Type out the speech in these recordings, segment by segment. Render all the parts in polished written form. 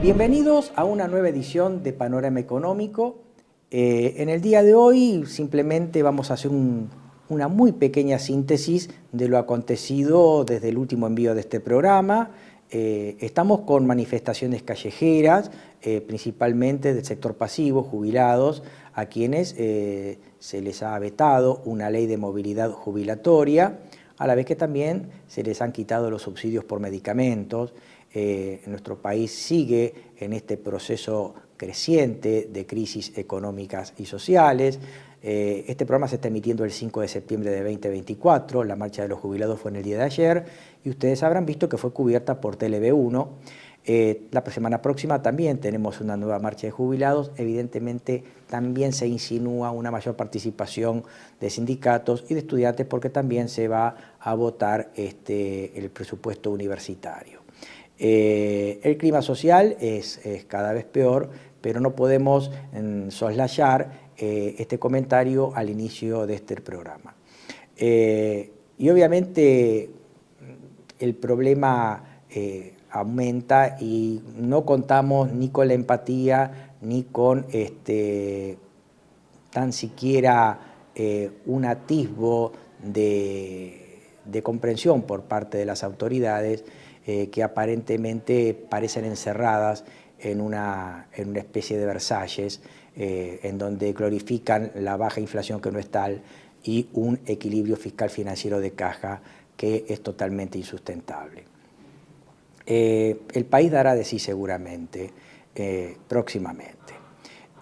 Bienvenidos a una nueva edición de Panorama Económico. En el día de hoy simplemente vamos a hacer una muy pequeña síntesis de lo acontecido desde el último envío de este programa. Estamos con manifestaciones callejeras, principalmente del sector pasivo, jubilados, a quienes se les ha vetado una ley de movilidad jubilatoria, a la vez que también se les han quitado los subsidios por medicamentos. Nuestro país sigue en este proceso creciente de crisis económicas y sociales. Este programa se está emitiendo el 5 de septiembre de 2024, la marcha de los jubilados fue en el día de ayer y ustedes habrán visto que fue cubierta por TLV1. La semana próxima también tenemos una nueva marcha de jubilados, evidentemente también se insinúa una mayor participación de sindicatos y de estudiantes porque también se va a votar el presupuesto universitario. El clima social es cada vez peor, pero no podemos soslayar este comentario al inicio de este programa. Y obviamente el problema aumenta y no contamos ni con la empatía ni con tan siquiera un atisbo de comprensión por parte de las autoridades que aparentemente parecen encerradas en una especie de Versalles, en donde glorifican la baja inflación que no es tal y un equilibrio fiscal financiero de caja que es totalmente insustentable. El país dará de sí seguramente próximamente.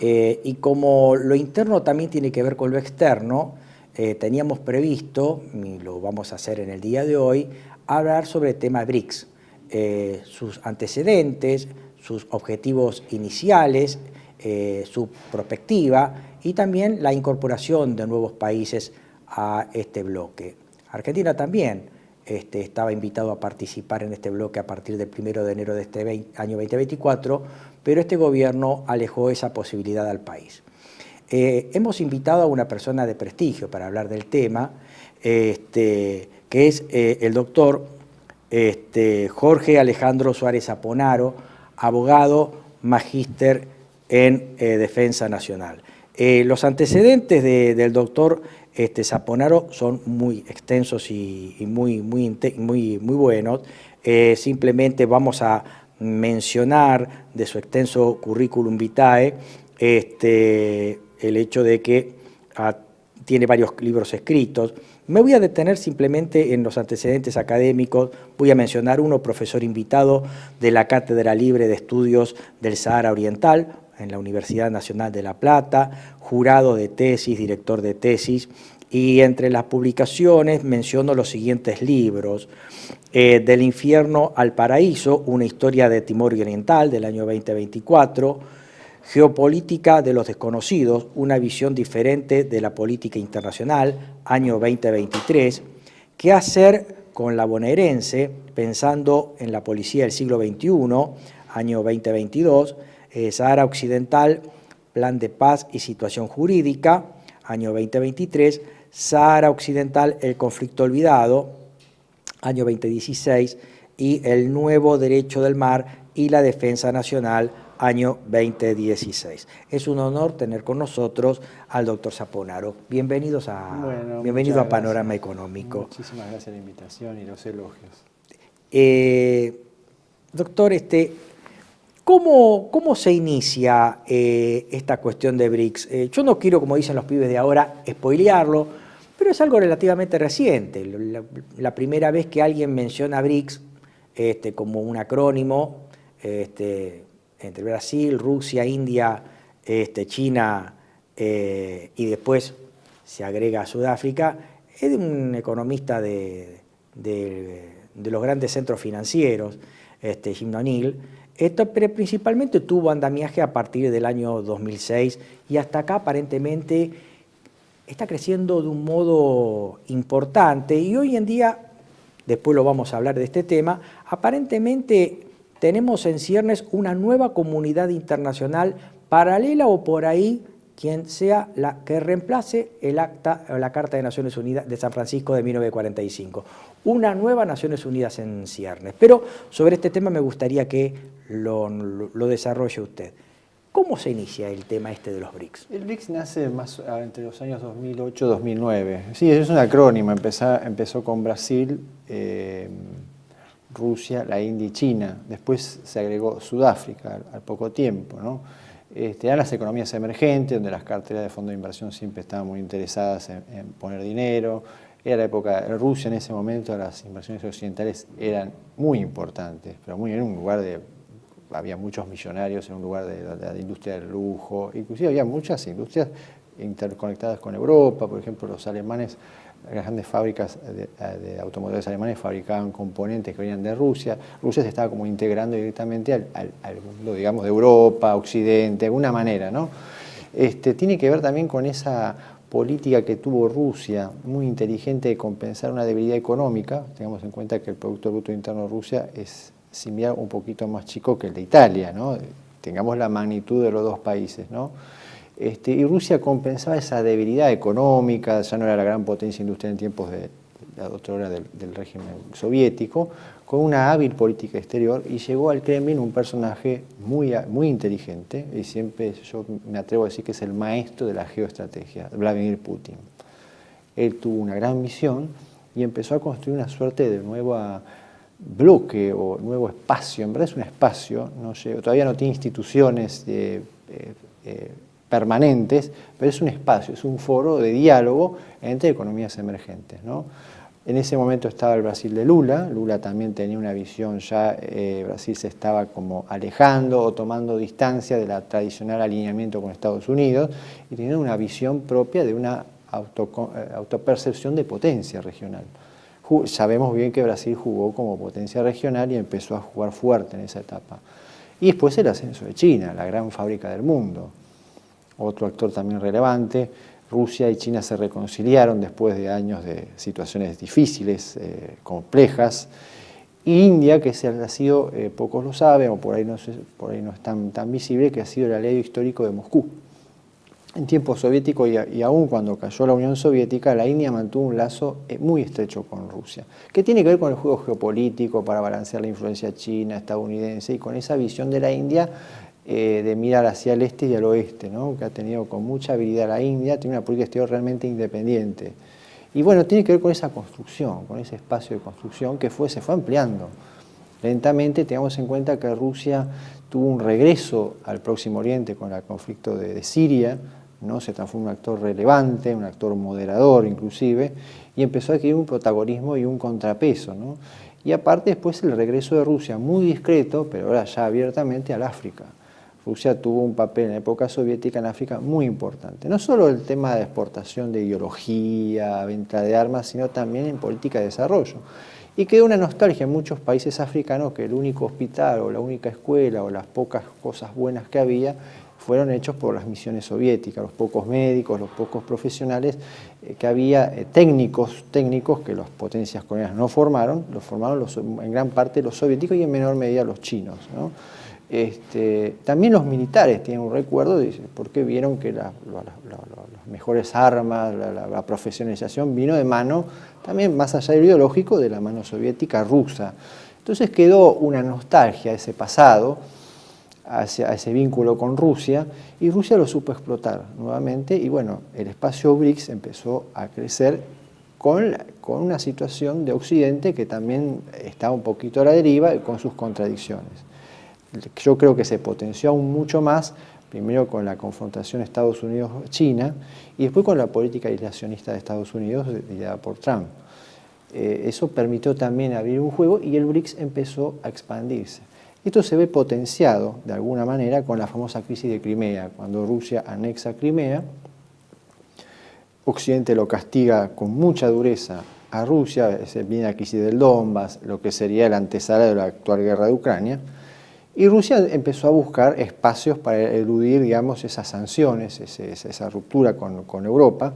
Y como lo interno también tiene que ver con lo externo, teníamos previsto, y lo vamos a hacer en el día de hoy, hablar sobre el tema BRICS, sus antecedentes, sus objetivos iniciales, su perspectiva y también la incorporación de nuevos países a este bloque. Argentina también estaba invitado a participar en este bloque a partir del 1 de enero de este año 2024, pero este gobierno alejó esa posibilidad al país. Hemos invitado a una persona de prestigio para hablar del tema, que es el doctor Jorge Alejandro Suárez Saponaro, abogado, magíster en Defensa Nacional. Los antecedentes del doctor Saponaro son muy extensos y muy buenos. Simplemente vamos a mencionar de su extenso currículum vitae el hecho de que tiene varios libros escritos. Me voy a detener simplemente en los antecedentes académicos. Voy a mencionar uno, profesor invitado de la Cátedra Libre de Estudios del Sahara Oriental en la Universidad Nacional de La Plata, jurado de tesis, director de tesis, y entre las publicaciones menciono los siguientes libros: Del infierno al paraíso, una historia de Timor Oriental, del año 2024, Geopolítica de los desconocidos, una visión diferente de la política internacional, año 2023, ¿Qué hacer con la bonaerense, pensando en la policía del siglo XXI, año 2022, Sahara Occidental, plan de paz y situación jurídica, año 2023, Sahara Occidental, el conflicto olvidado, año 2016, y el nuevo derecho del mar y la defensa nacional, año 2016. Es un honor tener con nosotros al doctor Saponaro. Bienvenido a Panorama Económico. Muchísimas gracias por la invitación y los elogios. Doctor, ¿cómo se inicia esta cuestión de BRICS? Yo no quiero, como dicen los pibes de ahora, spoilearlo, pero es algo relativamente reciente. La primera vez que alguien menciona BRICS como un acrónimo, entre Brasil, Rusia, India, China y después se agrega a Sudáfrica, es de un economista de los grandes centros financieros, Jim O'Neill. Pero principalmente tuvo andamiaje a partir del año 2006 y hasta acá aparentemente está creciendo de un modo importante y hoy en día, después lo vamos a hablar de este tema, aparentemente tenemos en ciernes una nueva comunidad internacional paralela o por ahí quien sea la que reemplace el acta o la Carta de Naciones Unidas de San Francisco de 1945. Una nueva Naciones Unidas en ciernes. Pero sobre este tema me gustaría que lo desarrolle usted. ¿Cómo se inicia el tema este de los BRICS? El BRICS nace más entre los años 2008-2009. Sí, es un acrónimo. Empezó con Brasil, Rusia, la India y China. Después se agregó Sudáfrica al poco tiempo, ¿no? Eran las economías emergentes, donde las carteras de fondos de inversión siempre estaban muy interesadas en poner dinero. Era la época, en Rusia en ese momento las inversiones occidentales eran muy importantes, pero muy en un lugar de... Había muchos millonarios en un lugar de la industria del lujo, inclusive había muchas industrias interconectadas con Europa. Por ejemplo, los alemanes, las grandes fábricas de automóviles alemanes fabricaban componentes que venían de Rusia. Rusia se estaba como integrando directamente al mundo, digamos, de Europa, Occidente, de alguna manera, ¿no? Tiene que ver también con esa política que tuvo Rusia, muy inteligente, de compensar una debilidad económica. Tengamos en cuenta que el Producto Bruto Interno de Rusia es similar, un poquito más chico que el de Italia, ¿no? Tengamos la magnitud de los dos países, ¿no? Y Rusia compensaba esa debilidad económica, ya no era la gran potencia industrial en tiempos de la otrora del régimen soviético, con una hábil política exterior, y llegó al Kremlin un personaje muy inteligente, y siempre yo me atrevo a decir que es el maestro de la geoestrategia, Vladimir Putin. Él tuvo una gran visión y empezó a construir una suerte de nueva bloque o nuevo espacio. En verdad es un espacio, todavía no tiene instituciones permanentes, pero es un espacio, es un foro de diálogo entre economías emergentes, ¿no? En ese momento estaba el Brasil de Lula. Lula también tenía una visión, ya Brasil se estaba como alejando o tomando distancia del tradicional alineamiento con Estados Unidos y tenía una visión propia de una autopercepción de potencia regional. Sabemos bien que Brasil jugó como potencia regional y empezó a jugar fuerte en esa etapa. Y después el ascenso de China, la gran fábrica del mundo. Otro actor también relevante. Rusia y China se reconciliaron después de años de situaciones difíciles, complejas. India, que ha sido, pocos lo saben, o por ahí no es tan visible, que ha sido el aliado histórico de Moscú. En tiempos soviéticos y aún cuando cayó la Unión Soviética, la India mantuvo un lazo muy estrecho con Rusia, que tiene que ver con el juego geopolítico para balancear la influencia china, estadounidense, y con esa visión de la India de mirar hacia el este y al oeste, ¿no? Que ha tenido con mucha habilidad la India, tiene una política exterior realmente independiente. Y bueno, tiene que ver con esa construcción, con ese espacio de construcción que se fue ampliando. Lentamente, tengamos en cuenta que Rusia tuvo un regreso al Próximo Oriente con el conflicto de Siria, ¿no? Se transformó en un actor relevante, un actor moderador inclusive, y empezó a adquirir un protagonismo y un contrapeso, ¿no? Y aparte después el regreso de Rusia, muy discreto, pero ahora ya abiertamente, al África. Rusia tuvo un papel en la época soviética en África muy importante. No solo el tema de exportación de ideología, venta de armas, sino también en política de desarrollo. Y quedó una nostalgia en muchos países africanos que el único hospital o la única escuela o las pocas cosas buenas que había fueron hechos por las misiones soviéticas, los pocos médicos, los pocos profesionales que había, técnicos que las potencias coreanas no formaron, los formaron en gran parte los soviéticos y en menor medida los chinos, ¿no? También los militares tienen un recuerdo, porque vieron que las mejores armas, la profesionalización vino de mano, también más allá de lo ideológico, de la mano soviética rusa. Entonces quedó una nostalgia a ese pasado, a ese vínculo con Rusia, y Rusia lo supo explotar nuevamente, y bueno, el espacio BRICS empezó a crecer con una situación de Occidente que también está un poquito a la deriva con sus contradicciones. Yo creo que se potenció aún mucho más, primero con la confrontación Estados Unidos-China y después con la política aislacionista de Estados Unidos liderada por Trump. Eso permitió también abrir un juego y el BRICS empezó a expandirse. Esto se ve potenciado de alguna manera con la famosa crisis de Crimea. Cuando Rusia anexa Crimea, Occidente lo castiga con mucha dureza a Rusia, viene la crisis del Donbass, lo que sería la antesala de la actual guerra de Ucrania. Y Rusia empezó a buscar espacios para eludir, digamos, esas sanciones, esa ruptura con Europa,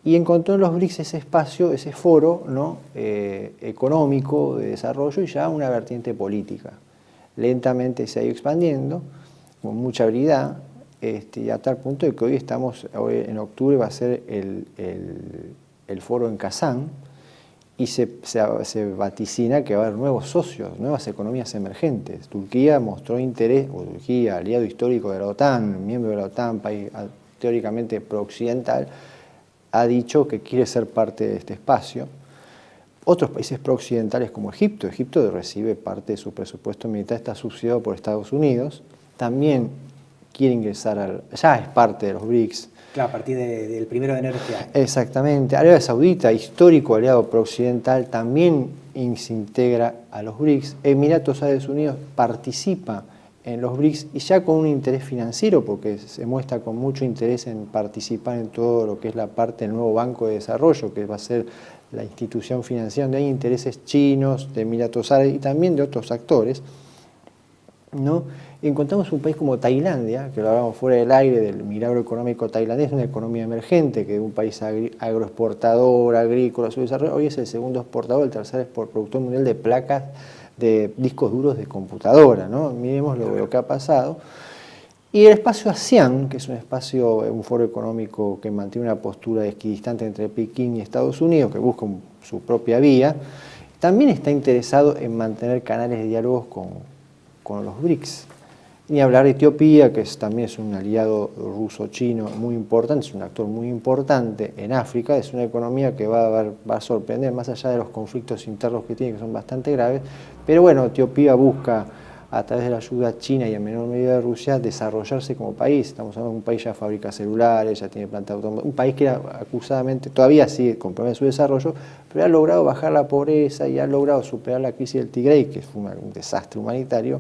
y encontró en los BRICS ese espacio, ese foro, ¿no? Económico, de desarrollo y ya una vertiente política. Lentamente se ha ido expandiendo, con mucha habilidad, y a tal punto de que hoy en octubre va a ser el foro en Kazán, y se vaticina que va a haber nuevos socios, nuevas economías emergentes. Turquía mostró interés, o Turquía, aliado histórico de la OTAN, miembro de la OTAN, país teóricamente prooccidental, ha dicho que quiere ser parte de este espacio. Otros países prooccidentales como Egipto recibe parte de su presupuesto militar, está subsidiado por Estados Unidos, también quiere ingresar, ya es parte de los BRICS. Claro, a partir del 1 de enero de este año. Exactamente. Arabia Saudita, histórico aliado prooccidental, también se integra a los BRICS. Emiratos Árabes Unidos participa en los BRICS y ya con un interés financiero, porque se muestra con mucho interés en participar en todo lo que es la parte del nuevo Banco de Desarrollo, que va a ser la institución financiera, donde hay intereses chinos, de Emiratos Árabes y también de otros actores, ¿no? Encontramos un país como Tailandia, que lo hablamos fuera del aire, del milagro económico tailandés, una economía emergente, que es un país agroexportador, agrícola, subdesarrollado, hoy es el segundo exportador, el tercer productor mundial de placas, de discos duros de computadora, ¿no? Miremos lo que ha pasado. Y el espacio ASEAN, que es un foro económico que mantiene una postura equidistante entre Pekín y Estados Unidos, que busca su propia vía, también está interesado en mantener canales de diálogos con los BRICS. Ni hablar de Etiopía, que también es un aliado ruso-chino muy importante, es un actor muy importante en África, es una economía que va a sorprender, más allá de los conflictos internos que tiene, que son bastante graves, pero bueno, Etiopía busca, a través de la ayuda china y en menor medida de Rusia, desarrollarse como país. Estamos hablando de un país ya fabrica celulares, ya tiene planta automóvil, un país que era acusadamente, todavía sigue con problemas de su desarrollo, pero ha logrado bajar la pobreza y ha logrado superar la crisis del Tigray, que fue un desastre humanitario,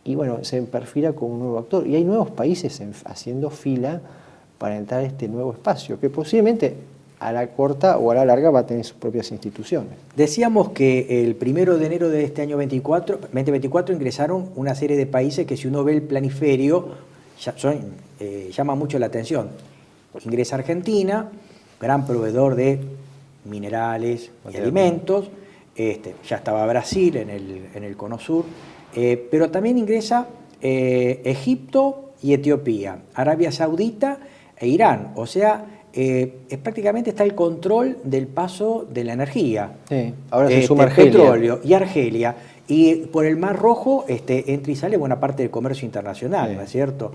y bueno, se perfila como un nuevo actor. Y hay nuevos países haciendo fila para entrar a este nuevo espacio, que posiblemente a la corta o a la larga va a tener sus propias instituciones. Decíamos que el 1 de enero de este año 2024 ingresaron una serie de países que, si uno ve el planiferio, llama mucho la atención. Ingresa Argentina, gran proveedor de minerales y alimentos. Ya estaba Brasil en el Cono Sur. Pero también ingresa Egipto y Etiopía, Arabia Saudita e Irán. O sea, prácticamente está el control del paso de la energía. Sí, ahora se suma Argelia. Petróleo y Argelia. Y por el Mar Rojo entra y sale buena parte del comercio internacional, sí. ¿No es cierto?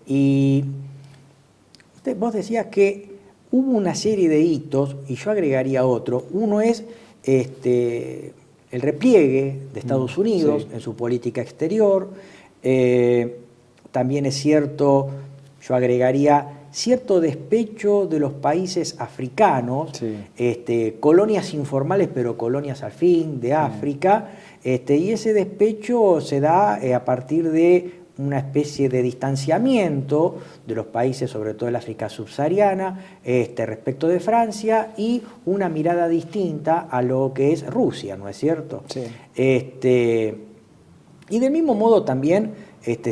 Y vos decías que hubo una serie de hitos, y yo agregaría otro. Uno es el repliegue de Estados Unidos, sí, en su política exterior. También es cierto, yo agregaría, cierto despecho de los países africanos, sí, colonias informales, pero colonias al fin de África, y ese despecho se da a partir de una especie de distanciamiento de los países, sobre todo del África subsahariana, respecto de Francia, y una mirada distinta a lo que es Rusia, ¿no es cierto? Sí. Y del mismo modo también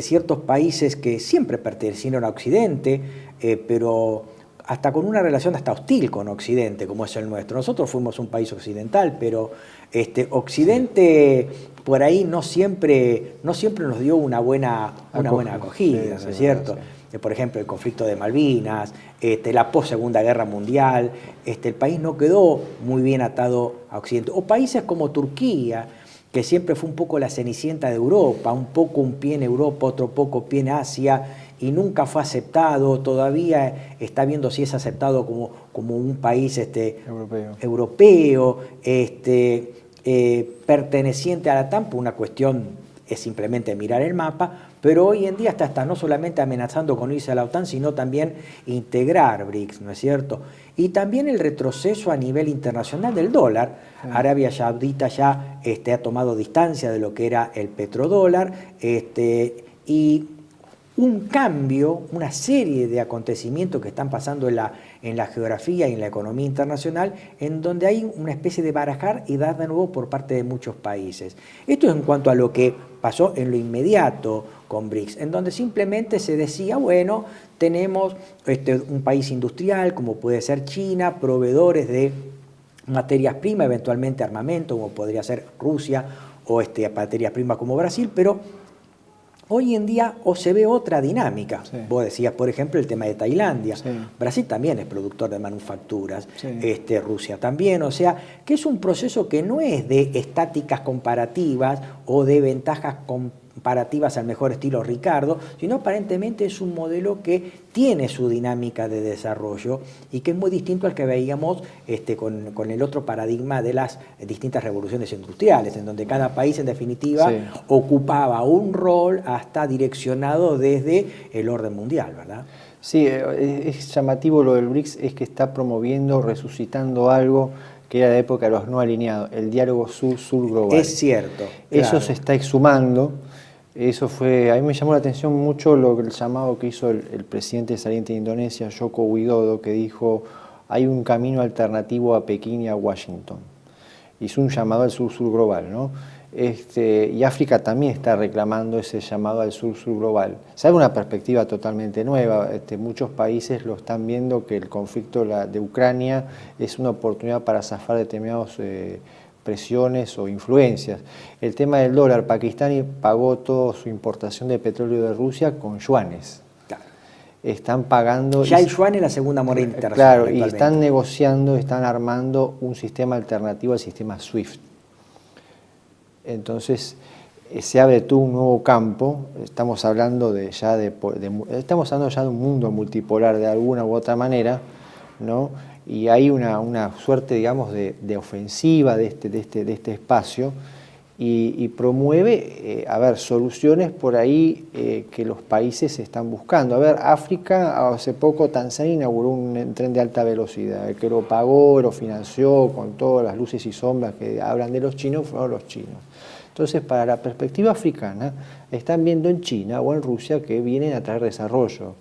ciertos países que siempre pertenecieron a Occidente, pero hasta con una relación hasta hostil con Occidente, como es el nuestro. Nosotros fuimos un país occidental, pero Occidente por ahí no siempre nos dio una buena acogida, ¿no es cierto? Sí. Por ejemplo, el conflicto de Malvinas, la post-Segunda Guerra Mundial, el país no quedó muy bien atado a Occidente. O países como Turquía, que siempre fue un poco la cenicienta de Europa, un poco un pie en Europa, otro poco pie en Asia, y nunca fue aceptado, todavía está viendo si es aceptado como un país europeo perteneciente a la OTAN. Una cuestión es simplemente mirar el mapa, pero hoy en día está no solamente amenazando con irse a la OTAN, sino también integrar BRICS, ¿no es cierto? Y también el retroceso a nivel internacional del dólar. Sí. Arabia Saudita ya ha tomado distancia de lo que era el petrodólar, y un cambio, una serie de acontecimientos que están pasando en la geografía y en la economía internacional, en donde hay una especie de barajar y dar de nuevo por parte de muchos países. Esto es en cuanto a lo que pasó en lo inmediato con BRICS, en donde simplemente se decía, bueno, tenemos un país industrial como puede ser China, proveedores de materias primas, eventualmente armamento, como podría ser Rusia, o materias primas como Brasil, pero Hoy en día o se ve otra dinámica. Sí. Vos decías, por ejemplo, el tema de Tailandia. Sí. Brasil también es productor de manufacturas, Sí. Rusia también, o sea, que es un proceso que no es de estáticas comparativas o de ventajas comparativas al mejor estilo Ricardo, sino aparentemente es un modelo que tiene su dinámica de desarrollo y que es muy distinto al que veíamos con el otro paradigma de las distintas revoluciones industriales, en donde cada país en definitiva Sí. ocupaba un rol hasta direccionado desde el orden mundial, ¿verdad? Sí, es llamativo lo del BRICS, es que está promoviendo, resucitando algo que era de la época de los no alineados, el diálogo sur-sur global. Es cierto. Eso Claro. se está exhumando. Eso fue, a mí me llamó la atención mucho el llamado que hizo el presidente saliente de Indonesia, Joko Widodo, que dijo, hay un camino alternativo a Pekín y a Washington. Hizo un llamado al sur-sur global, ¿no? Y África también está reclamando ese llamado al sur-sur global. Se abre una perspectiva totalmente nueva. Muchos países lo están viendo que el conflicto de Ucrania es una oportunidad para zafar determinadas presiones o influencias. El tema del dólar, Pakistán pagó toda su importación de petróleo de Rusia con yuanes. Claro. Están pagando... Ya el yuan es la segunda moneda internacional. Claro, y están negociando, están armando un sistema alternativo al sistema SWIFT. Entonces se abre todo un nuevo campo. Estamos hablando ya de un mundo multipolar de alguna u otra manera, ¿no? Y hay una suerte, digamos, de ofensiva de este espacio y promueve, soluciones por ahí que los países están buscando. África, hace poco Tanzania inauguró un tren de alta velocidad, el que lo pagó, lo financió con todas las luces y sombras que hablan de los chinos, fueron los chinos. Entonces, para la perspectiva africana, están viendo en China o en Rusia que vienen a traer desarrollo.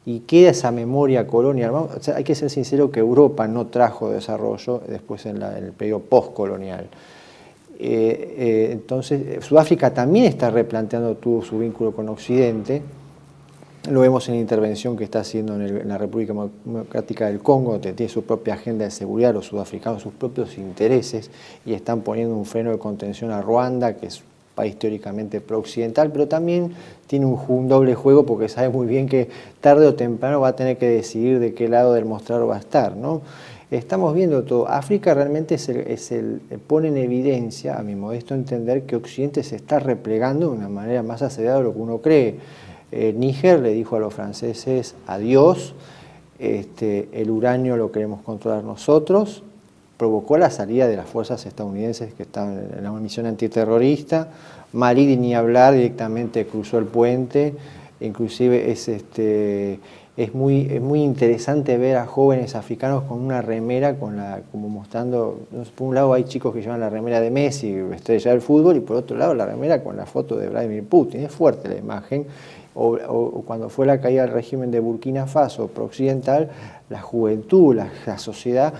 Y queda esa memoria colonial. O sea, hay que ser sincero que Europa no trajo desarrollo después en el periodo postcolonial. Entonces, Sudáfrica también está replanteando todo su vínculo con Occidente. Lo vemos en la intervención que está haciendo en la República Democrática del Congo, donde tiene su propia agenda de seguridad, los sudafricanos sus propios intereses, y están poniendo un freno de contención a Ruanda, que es un país teóricamente pro-occidental, pero también tiene un doble juego porque sabe muy bien que tarde o temprano va a tener que decidir de qué lado del mostrador va a estar, ¿no? Estamos viendo todo. África realmente pone en evidencia, a mi modesto entender, que Occidente se está replegando de una manera más acelerada de lo que uno cree. Níger le dijo a los franceses adiós, el uranio lo queremos controlar nosotros, provocó la salida de las fuerzas estadounidenses que estaban en la misión antiterrorista. Malí, ni hablar, directamente cruzó el puente. Inclusive es muy interesante ver a jóvenes africanos con una remera, como mostrando, por un lado hay chicos que llevan la remera de Messi, estrella del fútbol, y por otro lado la remera con la foto de Vladimir Putin. Es fuerte la imagen. O cuando fue la caída del régimen de Burkina Faso pro-occidental, la juventud, la sociedad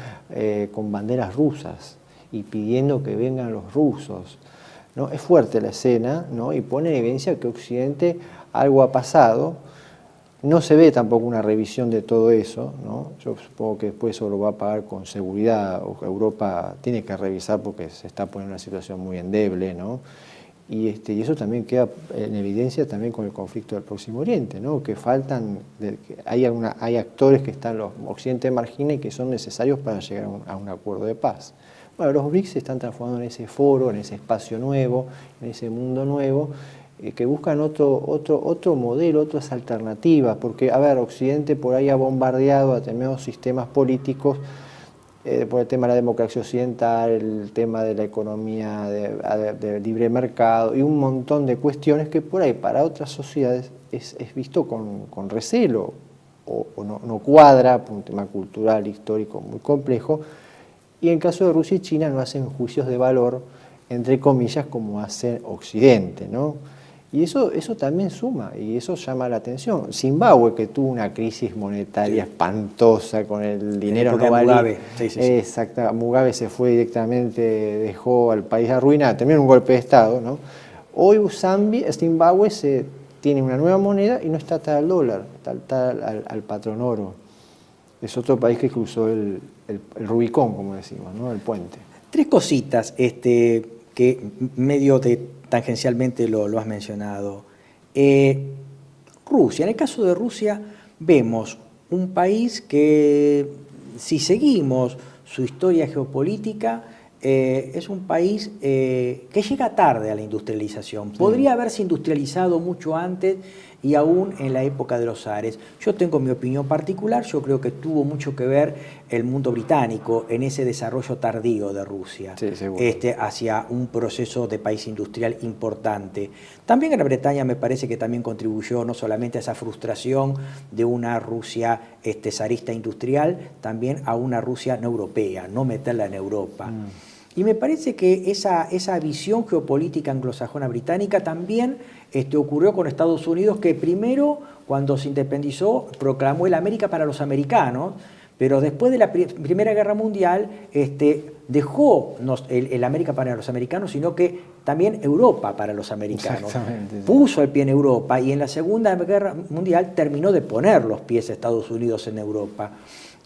con banderas rusas y pidiendo que vengan los rusos, ¿no? Es fuerte la escena, ¿no? Y pone en evidencia que Occidente algo ha pasado. No se ve tampoco una revisión de todo eso, ¿no? Yo supongo que después eso lo va a pagar con seguridad, o que Europa tiene que revisar porque se está poniendo en una situación muy endeble, ¿no? Y eso también queda en evidencia también con el conflicto del Próximo Oriente, ¿no? Que hay actores que están los Occidente margina y que son necesarios para llegar a un acuerdo de paz. Bueno, los BRICS se están transformando en ese foro, en ese espacio nuevo, en ese mundo nuevo, que buscan otro modelo, otras alternativas, porque, Occidente por ahí ha bombardeado a determinados sistemas políticos por el tema de la democracia occidental, el tema de la economía de libre mercado y un montón de cuestiones que por ahí para otras sociedades es visto con recelo o no cuadra, por un tema cultural, histórico muy complejo, y en el caso de Rusia y China no hacen juicios de valor, entre comillas, como hace Occidente, ¿no? Y eso también suma, y eso llama la atención. Zimbabue, que tuvo una crisis monetaria espantosa con el dinero no valía. Mugabe. Sí. Exacto, Mugabe se fue directamente, dejó al país arruinado, terminó un golpe de Estado, ¿no? Hoy Zimbabue tiene una nueva moneda y no está atada al dólar, está al patrón oro. Es otro país que cruzó el Rubicón, como decimos, ¿no? El puente. Tres cositas que medio tangencialmente lo has mencionado. Rusia, en el caso de Rusia vemos un país que, si seguimos su historia geopolítica, es un país que llega tarde a la industrialización. Podría haberse industrializado mucho antes y aún en la época de los zares. Yo tengo mi opinión particular, yo creo que tuvo mucho que ver el mundo británico en ese desarrollo tardío de Rusia, hacia un proceso de país industrial importante. También Gran Bretaña me parece que también contribuyó no solamente a esa frustración de una Rusia zarista industrial, también a una Rusia no europea, no meterla en Europa. Y me parece que esa visión geopolítica anglosajona británica también ocurrió con Estados Unidos, que primero, cuando se independizó, proclamó el América para los americanos, pero después de la Primera Guerra Mundial dejó el América para los americanos, sino que también Europa para los americanos. Puso el pie en Europa y en la Segunda Guerra Mundial terminó de poner los pies a Estados Unidos en Europa.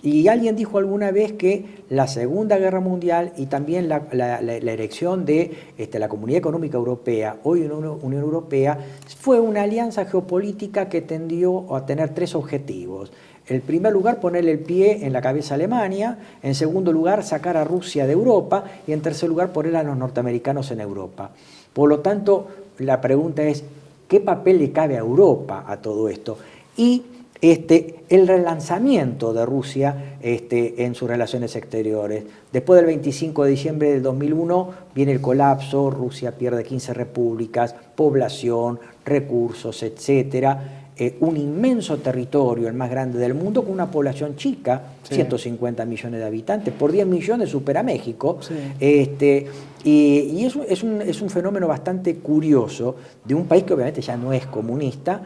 Y alguien dijo alguna vez que la Segunda Guerra Mundial y también la erección de la Comunidad Económica Europea, hoy Unión Europea, fue una alianza geopolítica que tendió a tener tres objetivos. En primer lugar, ponerle el pie en la cabeza a Alemania; en segundo lugar, sacar a Rusia de Europa; y en tercer lugar, poner a los norteamericanos en Europa. Por lo tanto, la pregunta es, ¿qué papel le cabe a Europa a todo esto? Y el relanzamiento de Rusia en sus relaciones exteriores. Después del 25 de diciembre del 2001 viene el colapso, Rusia pierde 15 repúblicas, población, recursos, etcétera. Un inmenso territorio, el más grande del mundo, con una población chica, 150 millones de habitantes, por 10 millones supera México. Y es un fenómeno bastante curioso de un país que obviamente ya no es comunista,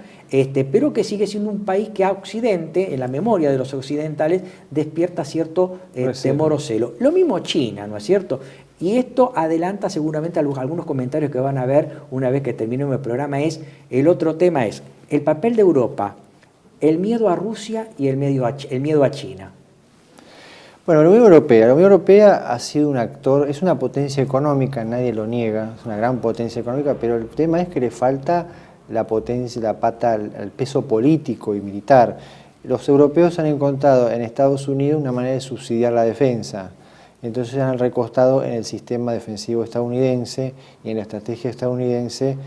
pero que sigue siendo un país que a Occidente, en la memoria de los occidentales, despierta cierto temor o celo. Lo mismo China, ¿no es cierto? Y esto adelanta seguramente algunos comentarios que van a ver una vez que termine mi programa. El otro tema es el papel de Europa, el miedo a Rusia y el miedo a China. Bueno, la Unión Europea ha sido un actor, es una potencia económica, nadie lo niega, es una gran potencia económica, pero el tema es que le falta la potencia, la pata, el peso político y militar. Los europeos han encontrado en Estados Unidos una manera de subsidiar la defensa. Entonces han recostado en el sistema defensivo estadounidense y en la estrategia estadounidense,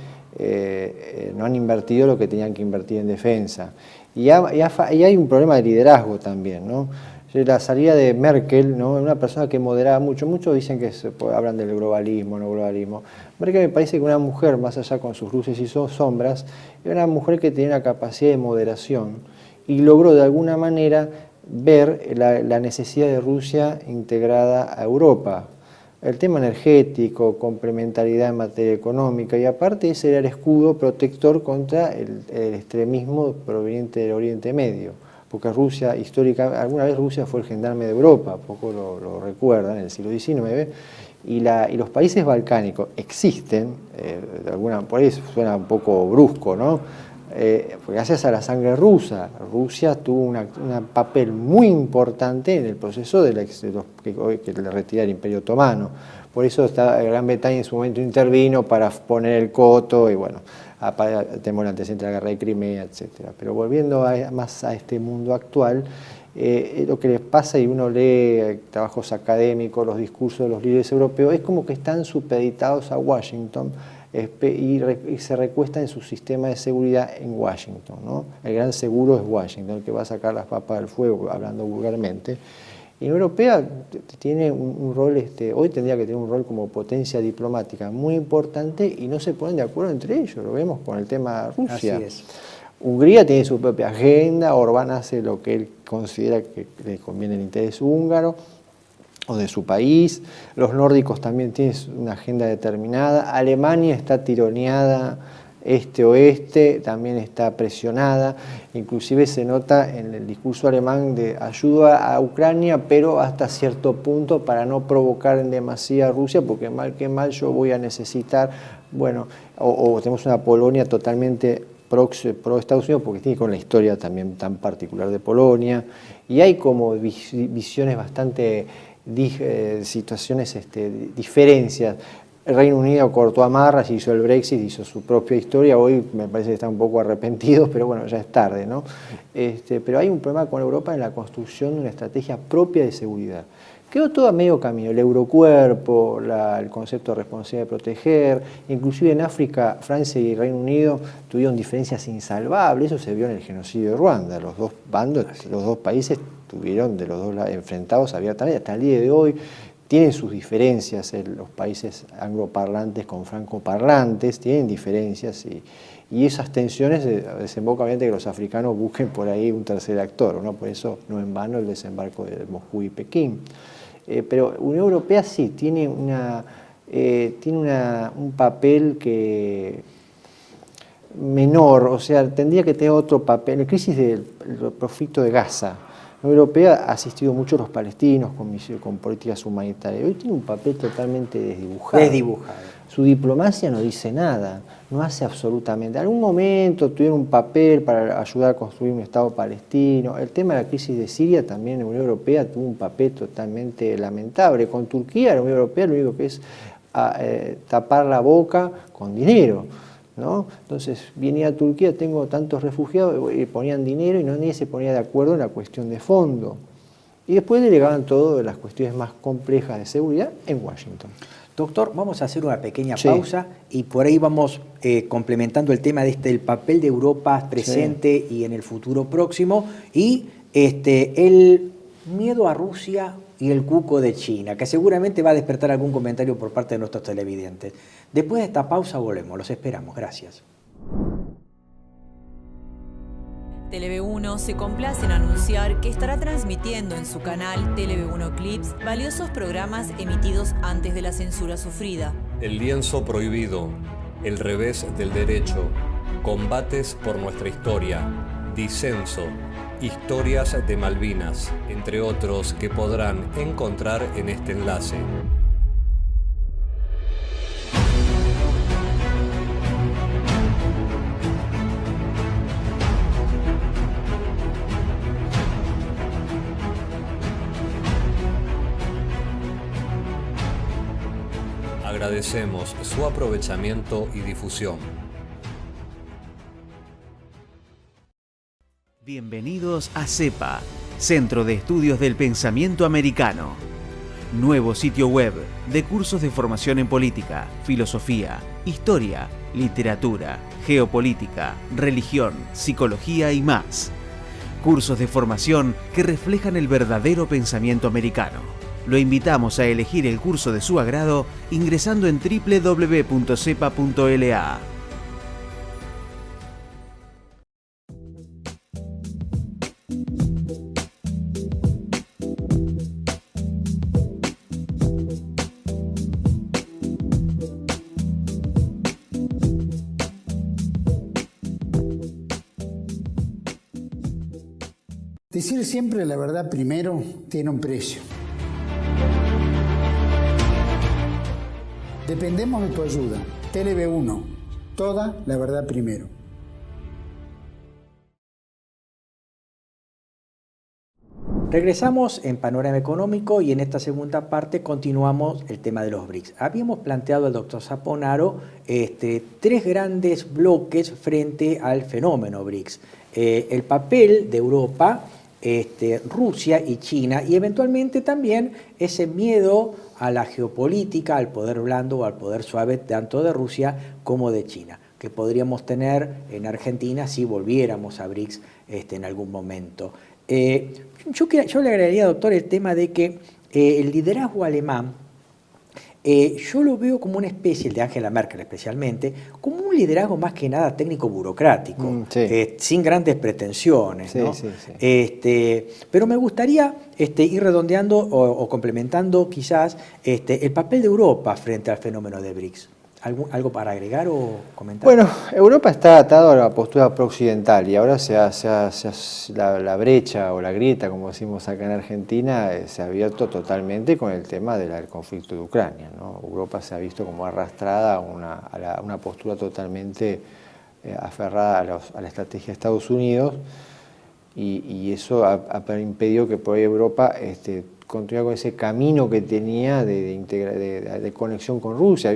no han invertido lo que tenían que invertir en defensa. Y hay un problema de liderazgo también, ¿no? La salida de Merkel, ¿no? Una persona que moderaba mucho, muchos dicen que hablan del globalismo, no globalismo. Merkel me parece que una mujer, más allá con sus luces y sus sombras, era una mujer que tenía una capacidad de moderación y logró de alguna manera ver la necesidad de Rusia integrada a Europa. El tema energético, complementariedad en materia económica, y aparte ese era el escudo protector contra el extremismo proveniente del Oriente Medio. Porque Rusia, históricamente, alguna vez Rusia fue el gendarme de Europa, poco lo recuerdan, en el siglo XIX, y los países balcánicos existen, por ahí suena un poco brusco, ¿no? Gracias a la sangre rusa. Rusia tuvo un papel muy importante en el proceso que le retira el Imperio Otomano. Por eso Gran Bretaña en su momento intervino para poner el coto y bueno, tenemos el antecedente de la guerra de Crimea, etc. Pero volviendo más a este mundo actual, lo que les pasa, y uno lee trabajos académicos, los discursos de los líderes europeos, es como que están supeditados a Washington y se recuestan en su sistema de seguridad en Washington, ¿no? El gran seguro es Washington, el que va a sacar las papas del fuego, hablando vulgarmente. Y la Unión Europea tiene un rol, hoy tendría que tener un rol como potencia diplomática muy importante y no se ponen de acuerdo entre ellos, lo vemos con el tema Rusia. Así es. Hungría tiene su propia agenda, Orbán hace lo que él considera que le conviene el interés húngaro o de su país, los nórdicos también tienen una agenda determinada, Alemania está tironeada este-oeste, también está presionada, inclusive se nota en el discurso alemán de ayuda a Ucrania, pero hasta cierto punto para no provocar en demasía a Rusia, porque mal que mal yo voy a necesitar, bueno, o tenemos una Polonia totalmente pro Estados Unidos, porque tiene con la historia también tan particular de Polonia, y hay como visiones bastante, situaciones, diferencias. El Reino Unido cortó amarras, hizo el Brexit, hizo su propia historia. Hoy me parece que están un poco arrepentidos, pero bueno, ya es tarde, ¿no? Pero hay un problema con Europa en la construcción de una estrategia propia de seguridad. Quedó todo a medio camino, el eurocuerpo, el concepto de responsabilidad de proteger, inclusive en África, Francia y Reino Unido tuvieron diferencias insalvables, eso se vio en el genocidio de Ruanda, los dos bandos, los dos países estuvieron de los dos lados enfrentados abiertamente hasta el día de hoy. Tienen sus diferencias, los países angloparlantes con francoparlantes, tienen diferencias y esas tensiones desembocan obviamente que los africanos busquen por ahí un tercer actor, ¿no? Por eso no en vano el desembarco de Moscú y Pekín. Pero Unión Europea sí, tiene un papel que menor, o sea, tendría que tener otro papel. La crisis del conflicto de Gaza, la Unión Europea ha asistido mucho a los palestinos con políticas humanitarias. Hoy tiene un papel totalmente desdibujado. Su diplomacia no dice nada, no hace absolutamente. En algún momento tuvieron un papel para ayudar a construir un Estado palestino. El tema de la crisis de Siria también la Unión Europea tuvo un papel totalmente lamentable. Con Turquía la Unión Europea lo único que es tapar la boca con dinero, ¿no? Entonces venía Turquía, tengo tantos refugiados, y ponían dinero y nadie se ponía de acuerdo en la cuestión de fondo. Y después delegaban todo de las cuestiones más complejas de seguridad en Washington. Doctor, vamos a hacer una pequeña pausa y por ahí vamos complementando el tema del papel de Europa presente y en el futuro próximo y el miedo a Rusia y el cuco de China, que seguramente va a despertar algún comentario por parte de nuestros televidentes. Después de esta pausa volvemos, los esperamos. Gracias. Tele-V1 se complace en anunciar que estará transmitiendo en su canal Tele-V1 Clips valiosos programas emitidos antes de la censura sufrida. El lienzo prohibido, El revés del derecho, Combates por nuestra historia, Disenso, Historias de Malvinas, entre otros que podrán encontrar en este enlace. Agradecemos su aprovechamiento y difusión. Bienvenidos a CEPA, Centro de Estudios del Pensamiento Americano. Nuevo sitio web de cursos de formación en política, filosofía, historia, literatura, geopolítica, religión, psicología y más. Cursos de formación que reflejan el verdadero pensamiento americano. Lo invitamos a elegir el curso de su agrado ingresando en www.cepa.la. Decir siempre la verdad primero tiene un precio. Dependemos de tu ayuda. Tele-V1, toda la verdad primero. Regresamos en Panorama Económico y en esta segunda parte continuamos el tema de los BRICS. Habíamos planteado al doctor Zaponaro tres grandes bloques frente al fenómeno BRICS. El papel de Europa, Rusia y China, y eventualmente también ese miedo a la geopolítica, al poder blando o al poder suave tanto de Rusia como de China, que podríamos tener en Argentina si volviéramos a BRICS en algún momento. Yo le agregaría, doctor, el tema de que el liderazgo alemán, yo lo veo como una especie, el de Angela Merkel especialmente, como un liderazgo más que nada técnico-burocrático, sin grandes pretensiones, ¿no? Pero me gustaría ir redondeando o complementando quizás el papel de Europa frente al fenómeno de BRICS. ¿Algo para agregar o comentar? Bueno, Europa está atado a la postura pro-occidental y ahora la brecha o la grieta, como decimos acá en Argentina, se ha abierto totalmente con el tema del conflicto de Ucrania, ¿no? Europa se ha visto como arrastrada a una postura totalmente aferrada a la estrategia de Estados Unidos y eso ha impedido que por ahí Europa continuar con ese camino que tenía de conexión con Rusia.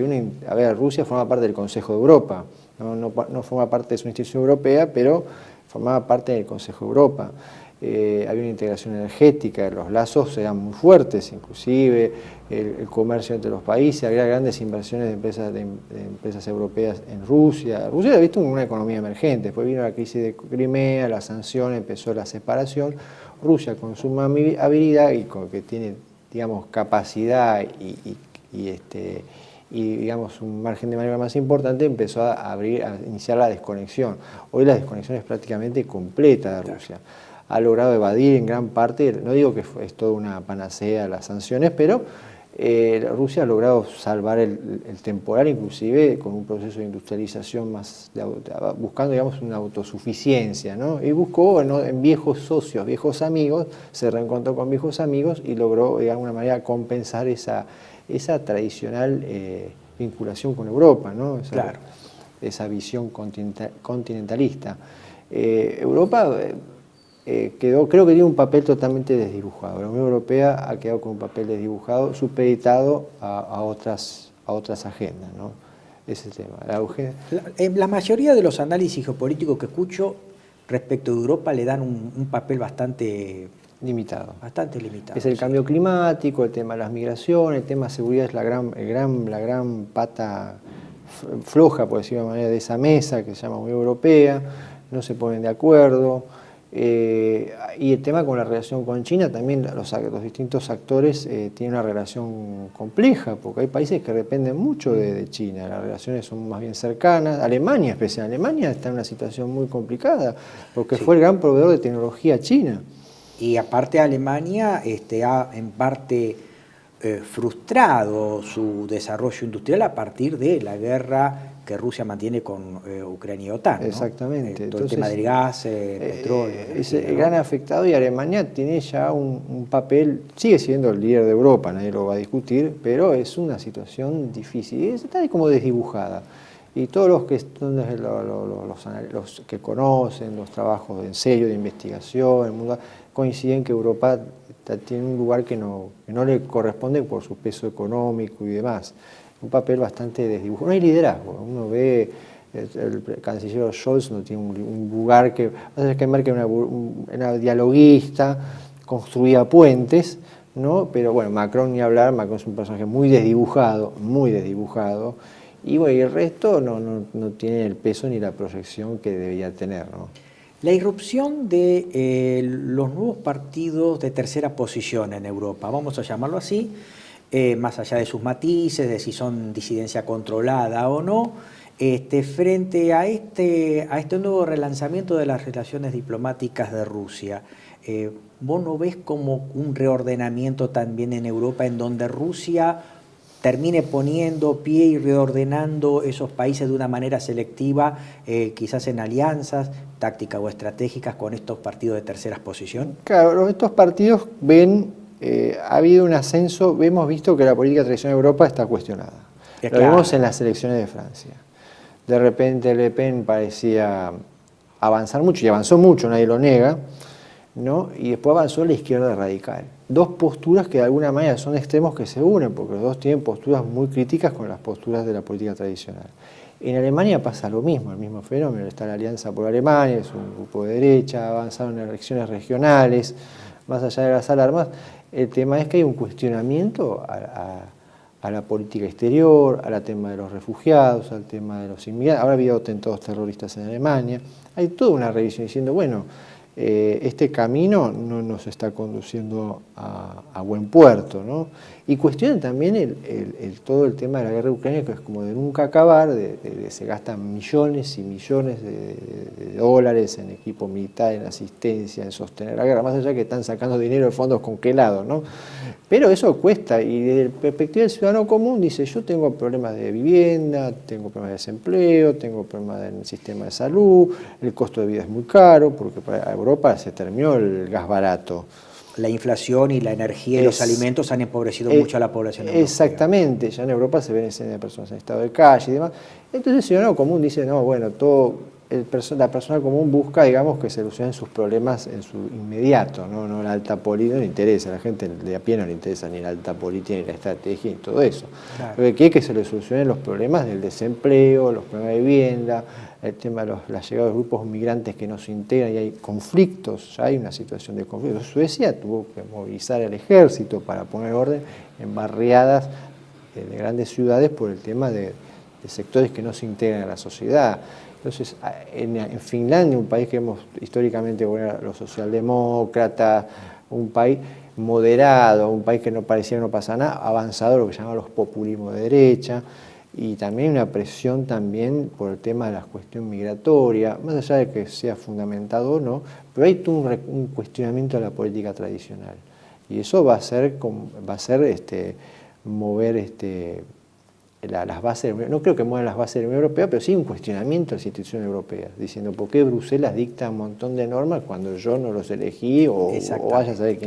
Rusia forma parte del Consejo de Europa, no forma parte de su institución europea, pero formaba parte del Consejo de Europa. Había una integración energética, los lazos eran muy fuertes, inclusive el comercio entre los países, había grandes inversiones de empresas europeas en Rusia. Rusia era visto como una economía emergente, después vino la crisis de Crimea, la sanción, empezó la separación. Rusia, con su habilidad y con que tiene, digamos, capacidad y digamos un margen de maniobra más importante, empezó a iniciar la desconexión. Hoy la desconexión es prácticamente completa de Rusia. Ha logrado evadir en gran parte, no digo que es toda una panacea las sanciones, pero Rusia ha logrado salvar el temporal, inclusive con un proceso de industrialización buscando, digamos, una autosuficiencia, ¿no? Y buscó en viejos socios, viejos amigos, se reencontró con viejos amigos y logró de alguna manera compensar esa tradicional vinculación con Europa, ¿no? Esa visión continentalista. Europa creo que tiene un papel totalmente desdibujado. La Unión Europea ha quedado con un papel desdibujado, supeditado a otras agendas, ¿no? Ese tema. La mayoría de los análisis geopolíticos que escucho respecto de Europa le dan un papel bastante limitado. Es el cambio climático, el tema de las migraciones, el tema de seguridad es la gran pata floja, por decirlo de manera, de esa mesa que se llama Unión Europea. No se ponen de acuerdo. Y el tema con la relación con China, también los distintos actores tienen una relación compleja, porque hay países que dependen mucho de China, las relaciones son más bien cercanas. Alemania, especialmente, Alemania está en una situación muy complicada, porque fue el gran proveedor de tecnología china. Y aparte Alemania ha en parte frustrado su desarrollo industrial a partir de la guerra que Rusia mantiene con Ucrania y OTAN, ¿no? Exactamente. Todo el tema del gas, petróleo. Es el gran afectado, y Alemania tiene ya un papel, sigue siendo el líder de Europa, nadie lo va a discutir, pero es una situación difícil, está como desdibujada. Y todos los que los que conocen los trabajos en serio de investigación, coinciden que Europa tiene un lugar que no le corresponde por su peso económico y demás. Un papel bastante desdibujado. No hay liderazgo. Uno ve, el canciller Scholz no tiene un lugar que... Merkel era una dialoguista, construía puentes, ¿no? Pero bueno, Macron ni hablar, Macron es un personaje muy desdibujado, y bueno, y el resto no tiene el peso ni la proyección que debería tener, ¿no? La irrupción de los nuevos partidos de tercera posición en Europa, vamos a llamarlo así, más allá de sus matices, de si son disidencia controlada o no, frente a este nuevo relanzamiento de las relaciones diplomáticas de Rusia, ¿vos no ves como un reordenamiento también en Europa en donde Rusia termine poniendo pie y reordenando esos países de una manera selectiva, quizás en alianzas tácticas o estratégicas con estos partidos de tercera posición? Claro, estos partidos ha habido un ascenso, hemos visto que la política tradicional de Europa está cuestionada. Lo vemos en las elecciones de Francia. De repente Le Pen parecía avanzar mucho, y avanzó mucho, nadie lo niega, ¿no? Y después avanzó la izquierda radical. Dos posturas que de alguna manera son extremos que se unen, porque los dos tienen posturas muy críticas con las posturas de la política tradicional. En Alemania pasa lo mismo, el mismo fenómeno. Está la Alianza por Alemania, es un grupo de derecha, avanzaron en elecciones regionales, más allá de las alarmas. El tema es que hay un cuestionamiento a la política exterior, al tema de los refugiados, al tema de los inmigrantes. Ahora ha habido atentados terroristas en Alemania. Hay toda una revisión diciendo, bueno, este camino no nos está conduciendo a buen puerto, ¿no? Y cuestionan también todo el tema de la guerra de Ucrania, que es como de nunca acabar, se gastan millones y millones de dólares en equipo militar, en asistencia, en sostener la guerra, más allá que están sacando dinero de fondos congelados, ¿no? Pero eso cuesta, y desde la perspectiva del ciudadano común dice, yo tengo problemas de vivienda, tengo problemas de desempleo, tengo problemas en el sistema de salud, el costo de vida es muy caro, porque para Europa se terminó el gas barato. La inflación y la energía y los alimentos han empobrecido mucho a la población europea. Exactamente, ya en Europa se ven escenas de personas en estado de calle y demás. Entonces el ciudadano común dice, no, bueno, todo la persona común busca, digamos, que se solucionen sus problemas en su inmediato, no la alta política, no le interesa, a la gente de a pie no le interesa ni la alta política, ni la estrategia, ni todo eso. Claro. Lo que quiere es que se le solucionen los problemas del desempleo, los problemas de vivienda, el tema de la llegada de grupos migrantes que no se integran y hay conflictos, ya hay una situación de conflicto. Suecia tuvo que movilizar el ejército para poner orden en barriadas de grandes ciudades por el tema de sectores que no se integran a la sociedad. Entonces, en Finlandia, un país que hemos históricamente, bueno, los socialdemócratas, un país moderado, un país que no parecía no pasa nada, avanzado lo que llaman los populismos de derecha, y también una presión también por el tema de la cuestión migratoria, más allá de que sea fundamentado o no, pero hay todo un cuestionamiento de la política tradicional. Y eso va a ser mover las bases, no creo que muevan las bases de la Unión Europea, pero sí un cuestionamiento de las instituciones europeas, diciendo por qué Bruselas dicta un montón de normas cuando yo no los elegí o vaya a saber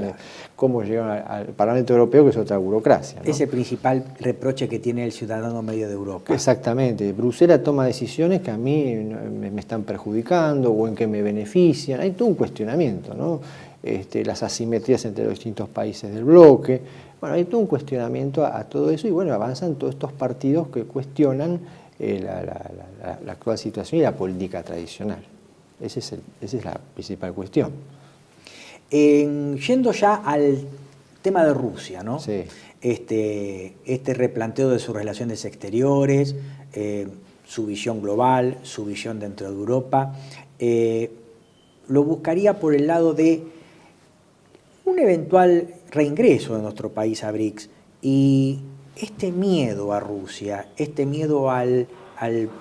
cómo llegaron al Parlamento Europeo, que es otra burocracia, ¿no? Ese principal reproche que tiene el ciudadano medio de Europa. Exactamente, Bruselas toma decisiones que a mí me están perjudicando o en que me benefician, hay todo un cuestionamiento, ¿no? Las asimetrías entre los distintos países del bloque. Bueno, hay todo un cuestionamiento a todo eso y bueno, avanzan todos estos partidos que cuestionan la actual situación y la política tradicional. Esa es la principal cuestión. Yendo ya al tema de Rusia, ¿no? Sí. Este replanteo de sus relaciones exteriores, su visión global, su visión dentro de Europa, lo buscaría por el lado de un eventual reingreso de nuestro país a BRICS y este miedo a Rusia, este miedo al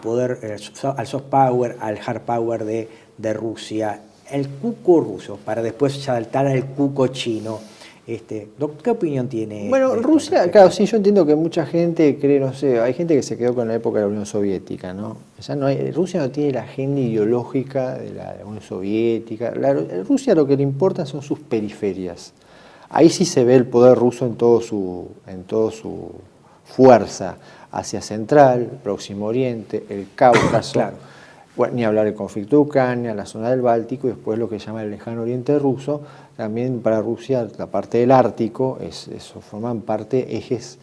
poder, al soft power, al hard power de Rusia, el cuco ruso, para después saltar al cuco chino. ¿Qué opinión tiene? Bueno, Rusia, claro, sí, yo entiendo que mucha gente cree, no sé, hay gente que se quedó con la época de la Unión Soviética, ¿no? O sea, Rusia no tiene la agenda ideológica de la Unión Soviética. Rusia lo que le importa son sus periferias. Ahí sí se ve el poder ruso en todo su fuerza hacia Central, Próximo Oriente, el Cáucaso. Claro. Bueno, ni hablar del conflicto de Ucrania, la zona del Báltico y después lo que se llama el lejano oriente ruso. También para Rusia la parte del Ártico, eso forman parte ejes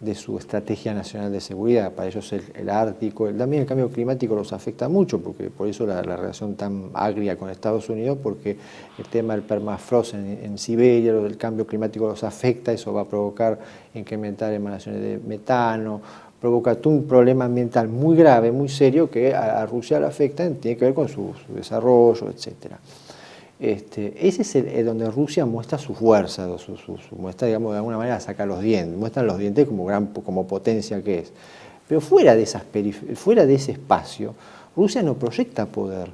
de su estrategia nacional de seguridad. Para ellos el Ártico, también el cambio climático los afecta mucho, porque por eso la relación tan agria con Estados Unidos, porque el tema del permafrost en Siberia, el cambio climático los afecta, eso va a provocar incrementar emanaciones de metano, provoca un problema ambiental muy grave, muy serio, que a Rusia le afecta, tiene que ver con su desarrollo, etc. Ese es donde Rusia muestra su fuerza, muestra, digamos, de alguna manera saca los dientes, muestran los dientes como potencia que es. Pero fuera de ese espacio, Rusia no proyecta poder,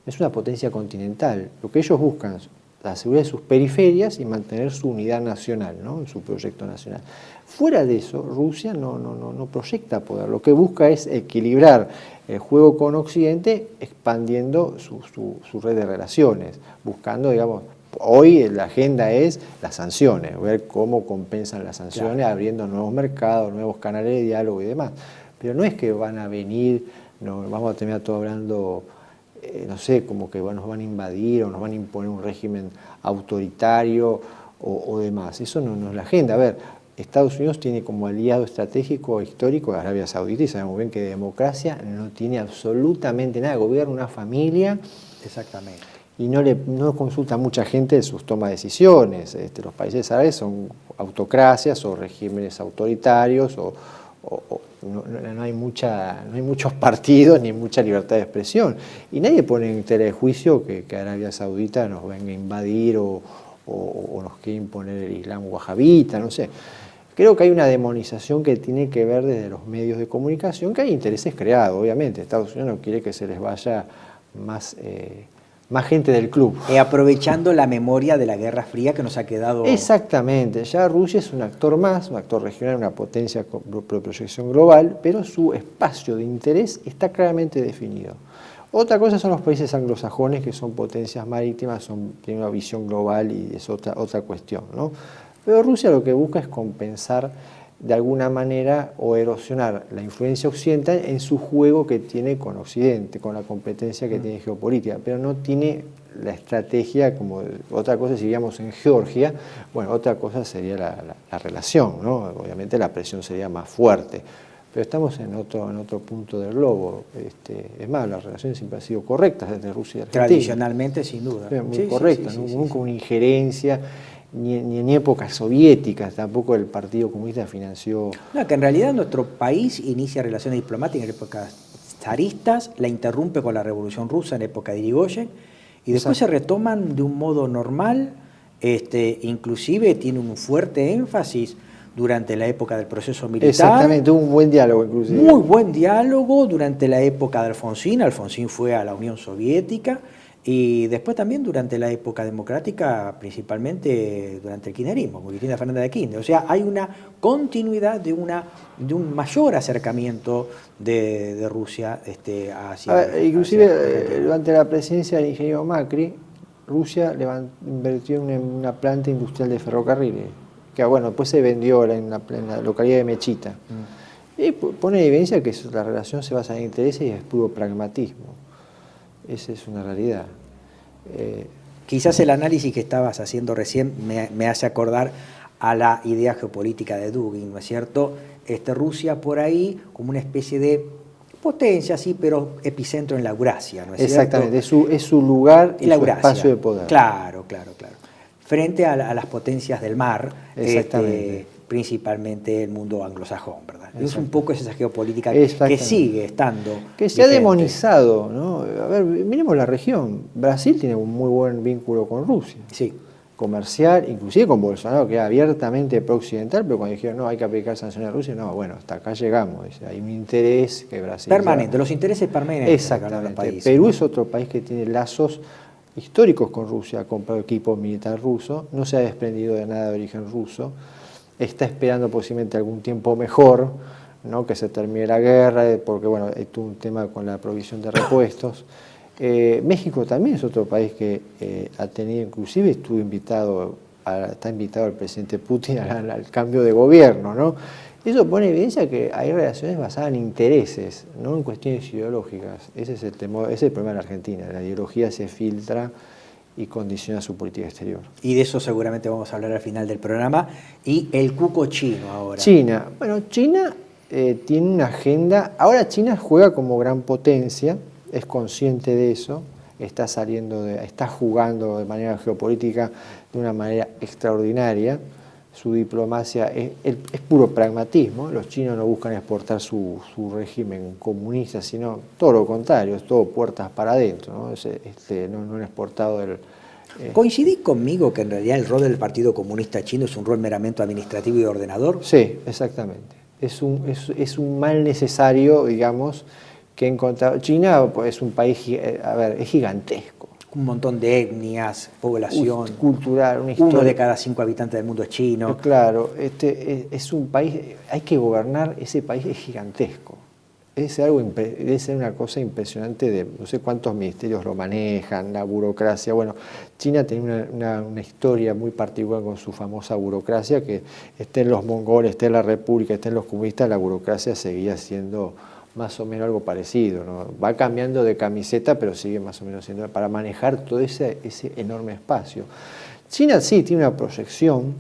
es una potencia continental. Lo que ellos buscan es la seguridad de sus periferias y mantener su unidad nacional, ¿no? En su proyecto nacional. Fuera de eso, Rusia no proyecta poder, lo que busca es equilibrar el juego con Occidente expandiendo su red de relaciones, buscando, digamos, hoy la agenda es las sanciones, ver cómo compensan las sanciones, claro, abriendo nuevos mercados, nuevos canales de diálogo y demás. Pero no es que van a venir, vamos a terminar todo hablando, no sé, como que nos van a invadir o nos van a imponer un régimen autoritario o demás. Eso no es la agenda. A ver, Estados Unidos tiene como aliado estratégico histórico a Arabia Saudita y sabemos bien que de democracia no tiene absolutamente nada, gobierna una familia. Exactamente. Y no consulta a mucha gente de sus tomas de decisiones. Los países árabes son autocracias o regímenes autoritarios no hay muchos partidos ni mucha libertad de expresión. Y nadie pone en tela de juicio que Arabia Saudita nos venga a invadir o nos quiere imponer el Islam wahabita, no sé. Creo que hay una demonización que tiene que ver desde los medios de comunicación, que hay intereses creados, obviamente. Estados Unidos no quiere que se les vaya más gente del club. Aprovechando la memoria de la Guerra Fría que nos ha quedado... Exactamente, ya Rusia es un actor más, un actor regional, una potencia con proyección global, pero su espacio de interés está claramente definido. Otra cosa son los países anglosajones, que son potencias marítimas, tienen una visión global y es otra cuestión, ¿no? Pero Rusia lo que busca es compensar de alguna manera o erosionar la influencia occidental en su juego que tiene con Occidente, con la competencia que tiene geopolítica, pero no tiene la estrategia como otra cosa. Si vivíamos en Georgia, bueno, otra cosa sería la relación, ¿no? Obviamente la presión sería más fuerte, pero estamos en otro punto del globo. Es más, las relaciones siempre han sido correctas desde Rusia y Argentina. Tradicionalmente, sin duda. Muy correctas, nunca una injerencia. Ni en épocas soviéticas, tampoco el Partido Comunista financió... No, que en realidad nuestro país inicia relaciones diplomáticas en épocas zaristas, la interrumpe con la Revolución Rusa en época de Irigoyen, y después se retoman de un modo normal, inclusive tiene un fuerte énfasis durante la época del proceso militar. Exactamente, hubo un buen diálogo inclusive. Muy buen diálogo durante la época de Alfonsín. Alfonsín fue a la Unión Soviética. Y después también durante la época democrática, principalmente durante el kirchnerismo, con Cristina Fernández de Kirchner. O sea, hay una continuidad de un mayor acercamiento de Rusia hacia... Inclusive durante la presidencia del ingeniero Macri, Rusia invirtió en una planta industrial de ferrocarriles, que bueno, después se vendió en la localidad de Mechita. Y pone en evidencia que la relación se basa en intereses y es puro pragmatismo. Esa es una realidad. Quizás el análisis que estabas haciendo recién me hace acordar a la idea geopolítica de Dugin, ¿no es cierto? Rusia por ahí como una especie de potencia, sí, pero epicentro en la Eurasia, ¿no es cierto? Exactamente, es su lugar y su espacio de poder. Claro. Frente a las potencias del mar, principalmente el mundo anglosajón, ¿verdad? Es un poco esa geopolítica que sigue estando que se ha demonizado, ¿no? A ver, miremos la región. Brasil tiene un muy buen vínculo con Rusia. Sí. Comercial, inclusive con Bolsonaro, que era abiertamente pro-occidental, pero cuando dijeron no, hay que aplicar sanciones a Rusia, no, bueno, hasta acá llegamos. Hay un interés que Brasil... Permanente, los intereses permanentes. Exactamente. Los países, Perú, ¿no? es otro país que tiene lazos históricos con Rusia, ha comprado equipo militar ruso, no se ha desprendido de nada de origen ruso, está esperando posiblemente algún tiempo mejor, ¿no? Que se termine la guerra, porque bueno, tuvo un tema con la provisión de repuestos. México también es otro país que ha tenido, inclusive está invitado el presidente Putin al cambio de gobierno, ¿no? Eso pone en evidencia que hay relaciones basadas en intereses, no en cuestiones ideológicas. Ese es el problema de la Argentina, la ideología se filtra y condiciona su política exterior. Y de eso seguramente vamos a hablar al final del programa. Y el cuco chino ahora. China. Bueno, China tiene una agenda. Ahora China juega como gran potencia, es consciente de eso, está jugando de manera geopolítica de una manera extraordinaria. Su diplomacia es puro pragmatismo. Los chinos no buscan exportar su régimen comunista, sino todo lo contrario, es todo puertas para adentro, ¿no? No han exportado el... ¿Coincidís conmigo que en realidad el rol del Partido Comunista Chino es un rol meramente administrativo y ordenador? Sí, exactamente. Es un mal necesario, digamos, que ha encontrado. China es un país, es gigantesco. Un montón de etnias, población cultural, una historia. 1 de cada 5 habitantes del mundo es chino. Claro, es un país, hay que gobernar, ese país es gigantesco. Debe ser una cosa impresionante de no sé cuántos ministerios lo manejan, la burocracia. Bueno, China tiene una historia muy particular con su famosa burocracia, que estén los mongoles, esté la república, estén los comunistas, la burocracia seguía siendo más o menos algo parecido, ¿no? Va cambiando de camiseta, pero sigue más o menos siendo para manejar todo ese enorme espacio. China sí tiene una proyección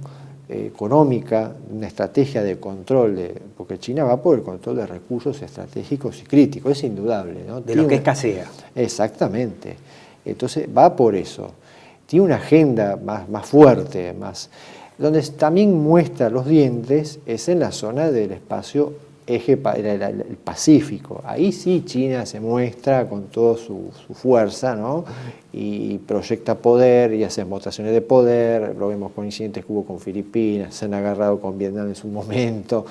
económica, una estrategia de control, porque China va por el control de recursos estratégicos y críticos, es indudable, ¿no? De lo que escasea. Exactamente. Entonces va por eso. Tiene una agenda más fuerte, donde también muestra los dientes, es en la zona del espacio el Pacífico. Ahí sí China se muestra con toda su fuerza, ¿no? Y proyecta poder y hace demostraciones de poder. Lo vemos con incidentes que hubo con Filipinas, se han agarrado con Vietnam en su momento,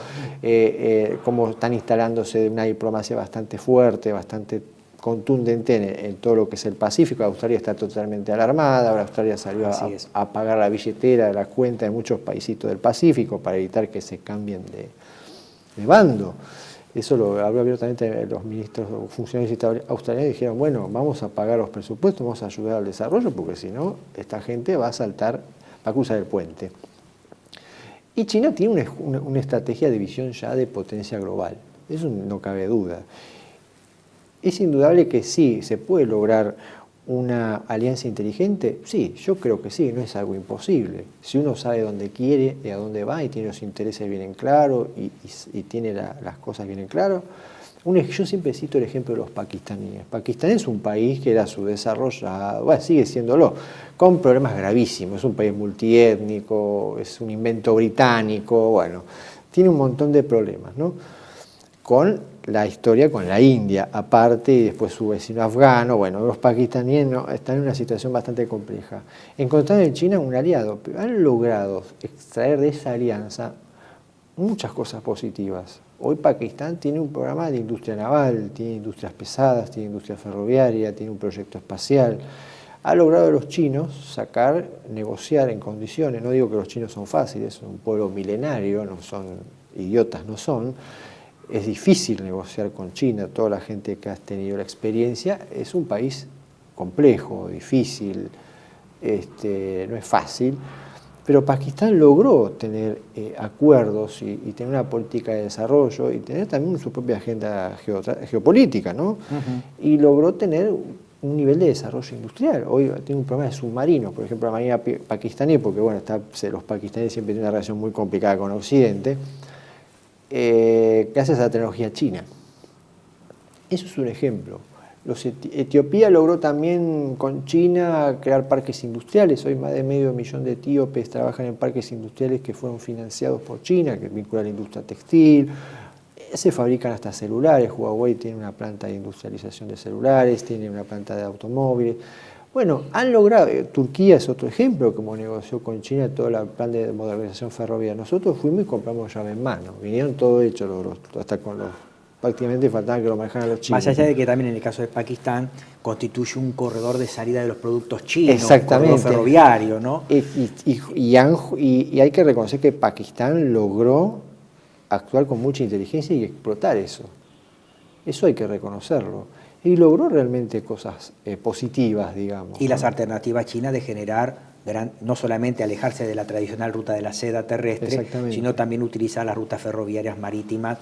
cómo están instalándose una diplomacia bastante fuerte, bastante contundente en todo lo que es el Pacífico. Australia está totalmente alarmada, ahora Australia salió a pagar la billetera, la cuenta de muchos paisitos del Pacífico para evitar que se cambien de bando. Eso lo habló abiertamente los ministros o funcionarios australianos y dijeron, bueno, vamos a pagar los presupuestos, vamos a ayudar al desarrollo, porque si no, esta gente va a cruzar el puente. Y China tiene una estrategia de visión ya de potencia global, eso no cabe duda. Es indudable que sí, se puede lograr una alianza inteligente, sí, yo creo que sí, no es algo imposible. Si uno sabe dónde quiere y a dónde va y tiene los intereses bien en claro y tiene las cosas bien en claro. Yo siempre cito el ejemplo de los pakistaníes. Pakistán es un país que era subdesarrollado, bueno, sigue siéndolo, con problemas gravísimos. Es un país multiétnico, es un invento británico, bueno, tiene un montón de problemas, ¿no? Con la historia con la India, aparte, y después su vecino afgano, bueno, los pakistaníes están en una situación bastante compleja. Encontraron en China un aliado, pero han logrado extraer de esa alianza muchas cosas positivas. Hoy Pakistán tiene un programa de industria naval, tiene industrias pesadas, tiene industria ferroviaria, tiene un proyecto espacial. Ha logrado los chinos negociar en condiciones, no digo que los chinos son fáciles, son un pueblo milenario, no son idiotas, no son. Es difícil negociar con China, toda la gente que ha tenido la experiencia, es un país complejo, difícil, no es fácil. Pero Pakistán logró tener acuerdos y tener una política de desarrollo y tener también su propia agenda geopolítica, ¿no? Uh-huh. Y logró tener un nivel de desarrollo industrial. Hoy tiene un programa de submarinos, por ejemplo, la marina pakistaní, porque bueno, los pakistaníes siempre tienen una relación muy complicada con Occidente, gracias a la tecnología china. Eso es un ejemplo. Etiopía logró también con China crear parques industriales. Hoy más de 500.000 de etíopes trabajan en parques industriales que fueron financiados por China, que vinculan a la industria textil. Se fabrican hasta celulares. Huawei tiene una planta de industrialización de celulares, tiene una planta de automóviles. Bueno, han logrado. Turquía es otro ejemplo, como negoció con China todo el plan de modernización ferroviaria. Nosotros fuimos y compramos llave en mano. Vinieron todo hecho, hasta con los... Prácticamente faltaba que lo manejaran los chinos. Más allá de que también en el caso de Pakistán constituye un corredor de salida de los productos chinos, exactamente, un corredor ferroviario, ¿no? Y hay que reconocer que Pakistán logró actuar con mucha inteligencia y explotar eso. Eso hay que reconocerlo. Y logró realmente cosas positivas, digamos. Y ¿no? Las alternativas chinas de generar no solamente alejarse de la tradicional ruta de la seda terrestre, sino también utilizar las rutas ferroviarias marítimas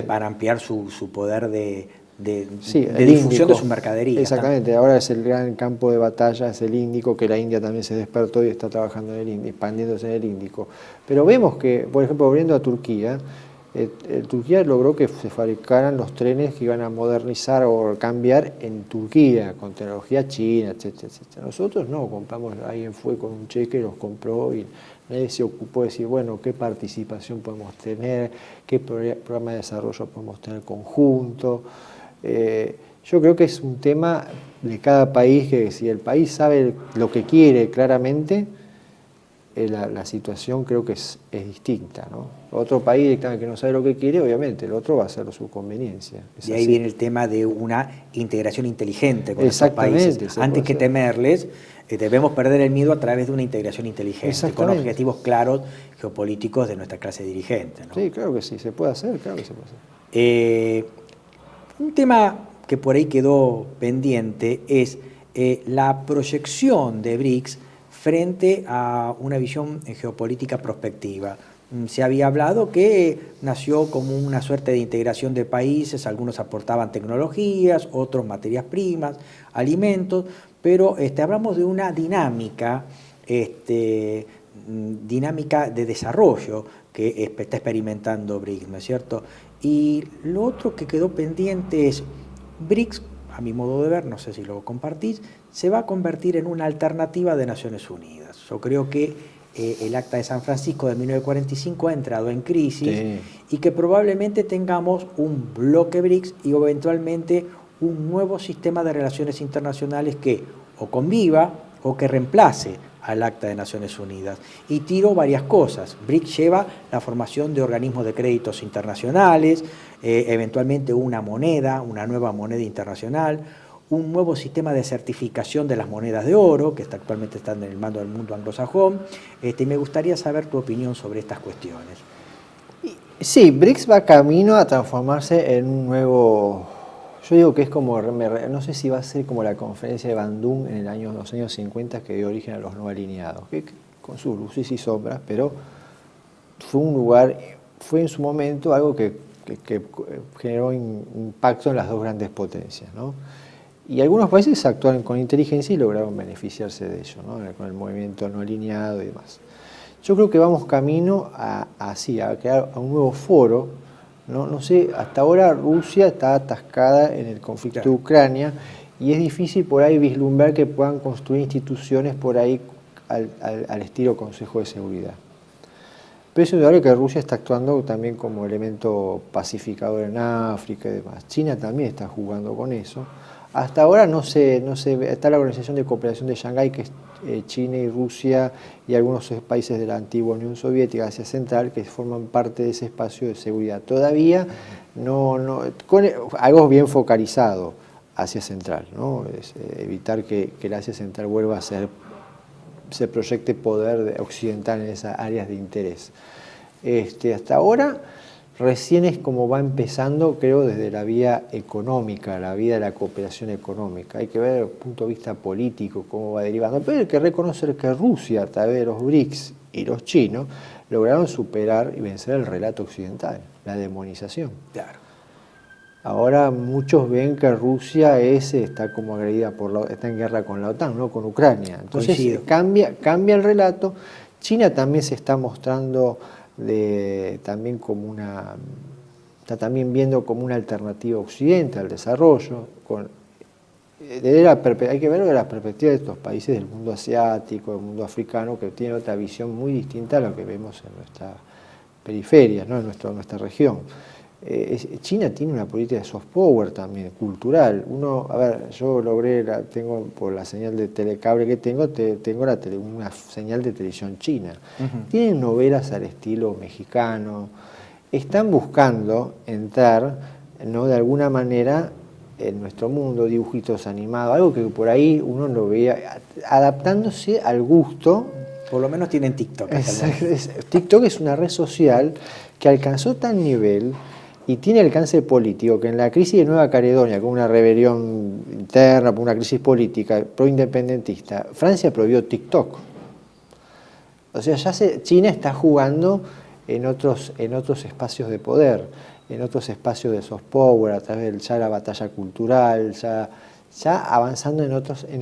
para ampliar su poder de difusión de su mercadería. Exactamente, ahora es el gran campo de batalla, es el Índico, que la India también se despertó y está trabajando en el Índico, expandiéndose en el Índico. Pero vemos que, por ejemplo, volviendo a Turquía, Turquía logró que se fabricaran los trenes que iban a modernizar o cambiar en Turquía, con tecnología china, etcétera, etcétera. Nosotros no, compramos, alguien fue con un cheque, los compró y nadie se ocupó de decir, bueno, qué participación podemos tener, qué programa de desarrollo podemos tener conjunto. Yo creo que es un tema de cada país, que si el país sabe lo que quiere claramente, la situación creo que es distinta, ¿no? Otro país directamente que no sabe lo que quiere, obviamente, el otro va a hacer su conveniencia. Y ahí viene el tema de una integración inteligente con esos países. Antes que temerles, debemos perder el miedo a través de una integración inteligente, con objetivos claros geopolíticos de nuestra clase dirigente, ¿no? Sí, claro que sí, se puede hacer, claro que se puede hacer. Un tema que por ahí quedó pendiente es la proyección de BRICS frente a una visión geopolítica prospectiva. Se había hablado que nació como una suerte de integración de países, algunos aportaban tecnologías, otros materias primas, alimentos, pero hablamos de una dinámica de desarrollo que está experimentando BRICS, ¿no es cierto? Y lo otro que quedó pendiente es BRICS, a mi modo de ver, no sé si lo compartís, se va a convertir en una alternativa de Naciones Unidas. Yo creo que el Acta de San Francisco de 1945 ha entrado en crisis y que probablemente tengamos un bloque BRICS y eventualmente un nuevo sistema de relaciones internacionales que o conviva o que reemplace al Acta de Naciones Unidas. Y tiro varias cosas. BRICS lleva la formación de organismos de créditos internacionales, eventualmente una nueva moneda internacional, un nuevo sistema de certificación de las monedas de oro, que actualmente están en el mando del mundo anglosajón. Y me gustaría saber tu opinión sobre estas cuestiones. Sí, BRICS va camino a transformarse en un nuevo... Yo digo que es como, no sé si va a ser como la conferencia de Bandung en los años 50 que dio origen a los no alineados, que con sus luces y sombras, pero fue en su momento algo que generó impacto en las dos grandes potencias, ¿no? Y algunos países actuaron con inteligencia y lograron beneficiarse de ello, ¿no? Con el movimiento no alineado y demás. Yo creo que vamos camino a crear un nuevo foro, ¿no? No sé, hasta ahora Rusia está atascada en el conflicto de Ucrania y es difícil por ahí vislumbrar que puedan construir instituciones por ahí al estilo Consejo de Seguridad. Pero es indudable que Rusia está actuando también como elemento pacificador en África y demás. China también está jugando con eso. Hasta ahora no se ve, está la Organización de Cooperación de Shanghái, que es China y Rusia y algunos países de la antigua Unión Soviética, Asia Central, que forman parte de ese espacio de seguridad. Todavía con algo bien focalizado, Asia Central, ¿no? Es, evitar que el Asia Central vuelva a se proyecte poder occidental en esas áreas de interés. Hasta ahora recién es como va empezando, creo, desde la vía económica, la vía de la cooperación económica. Hay que ver desde el punto de vista político cómo va derivando, pero hay que reconocer que Rusia, a través de los BRICS y los chinos, lograron superar y vencer el relato occidental, la demonización. Claro. Ahora muchos ven que Rusia está como agredida está en guerra con la OTAN, no con Ucrania. Entonces cambia el relato. China también se está mostrando también como está también viendo como una alternativa a Occidente al desarrollo. Hay que verlo de la perspectiva de estos países del mundo asiático, del mundo africano, que tienen otra visión muy distinta a lo que vemos en nuestra periferia, ¿no? En nuestra región. China tiene una política de soft power también, cultural. Yo tengo por la señal de telecable que tengo una señal de televisión china. Tienen novelas al estilo mexicano. Están buscando entrar, ¿no?, de alguna manera en nuestro mundo, dibujitos animados, algo que por ahí uno lo veía, adaptándose al gusto. Por lo menos tienen TikTok. TikTok es una red social que alcanzó tal nivel y tiene alcance político que en la crisis de Nueva Caledonia, con una rebelión interna, por una crisis política pro-independentista, Francia prohibió TikTok. O sea, China está jugando en otros espacios de poder, en otros espacios de soft power, a través de la batalla cultural, ya avanzando en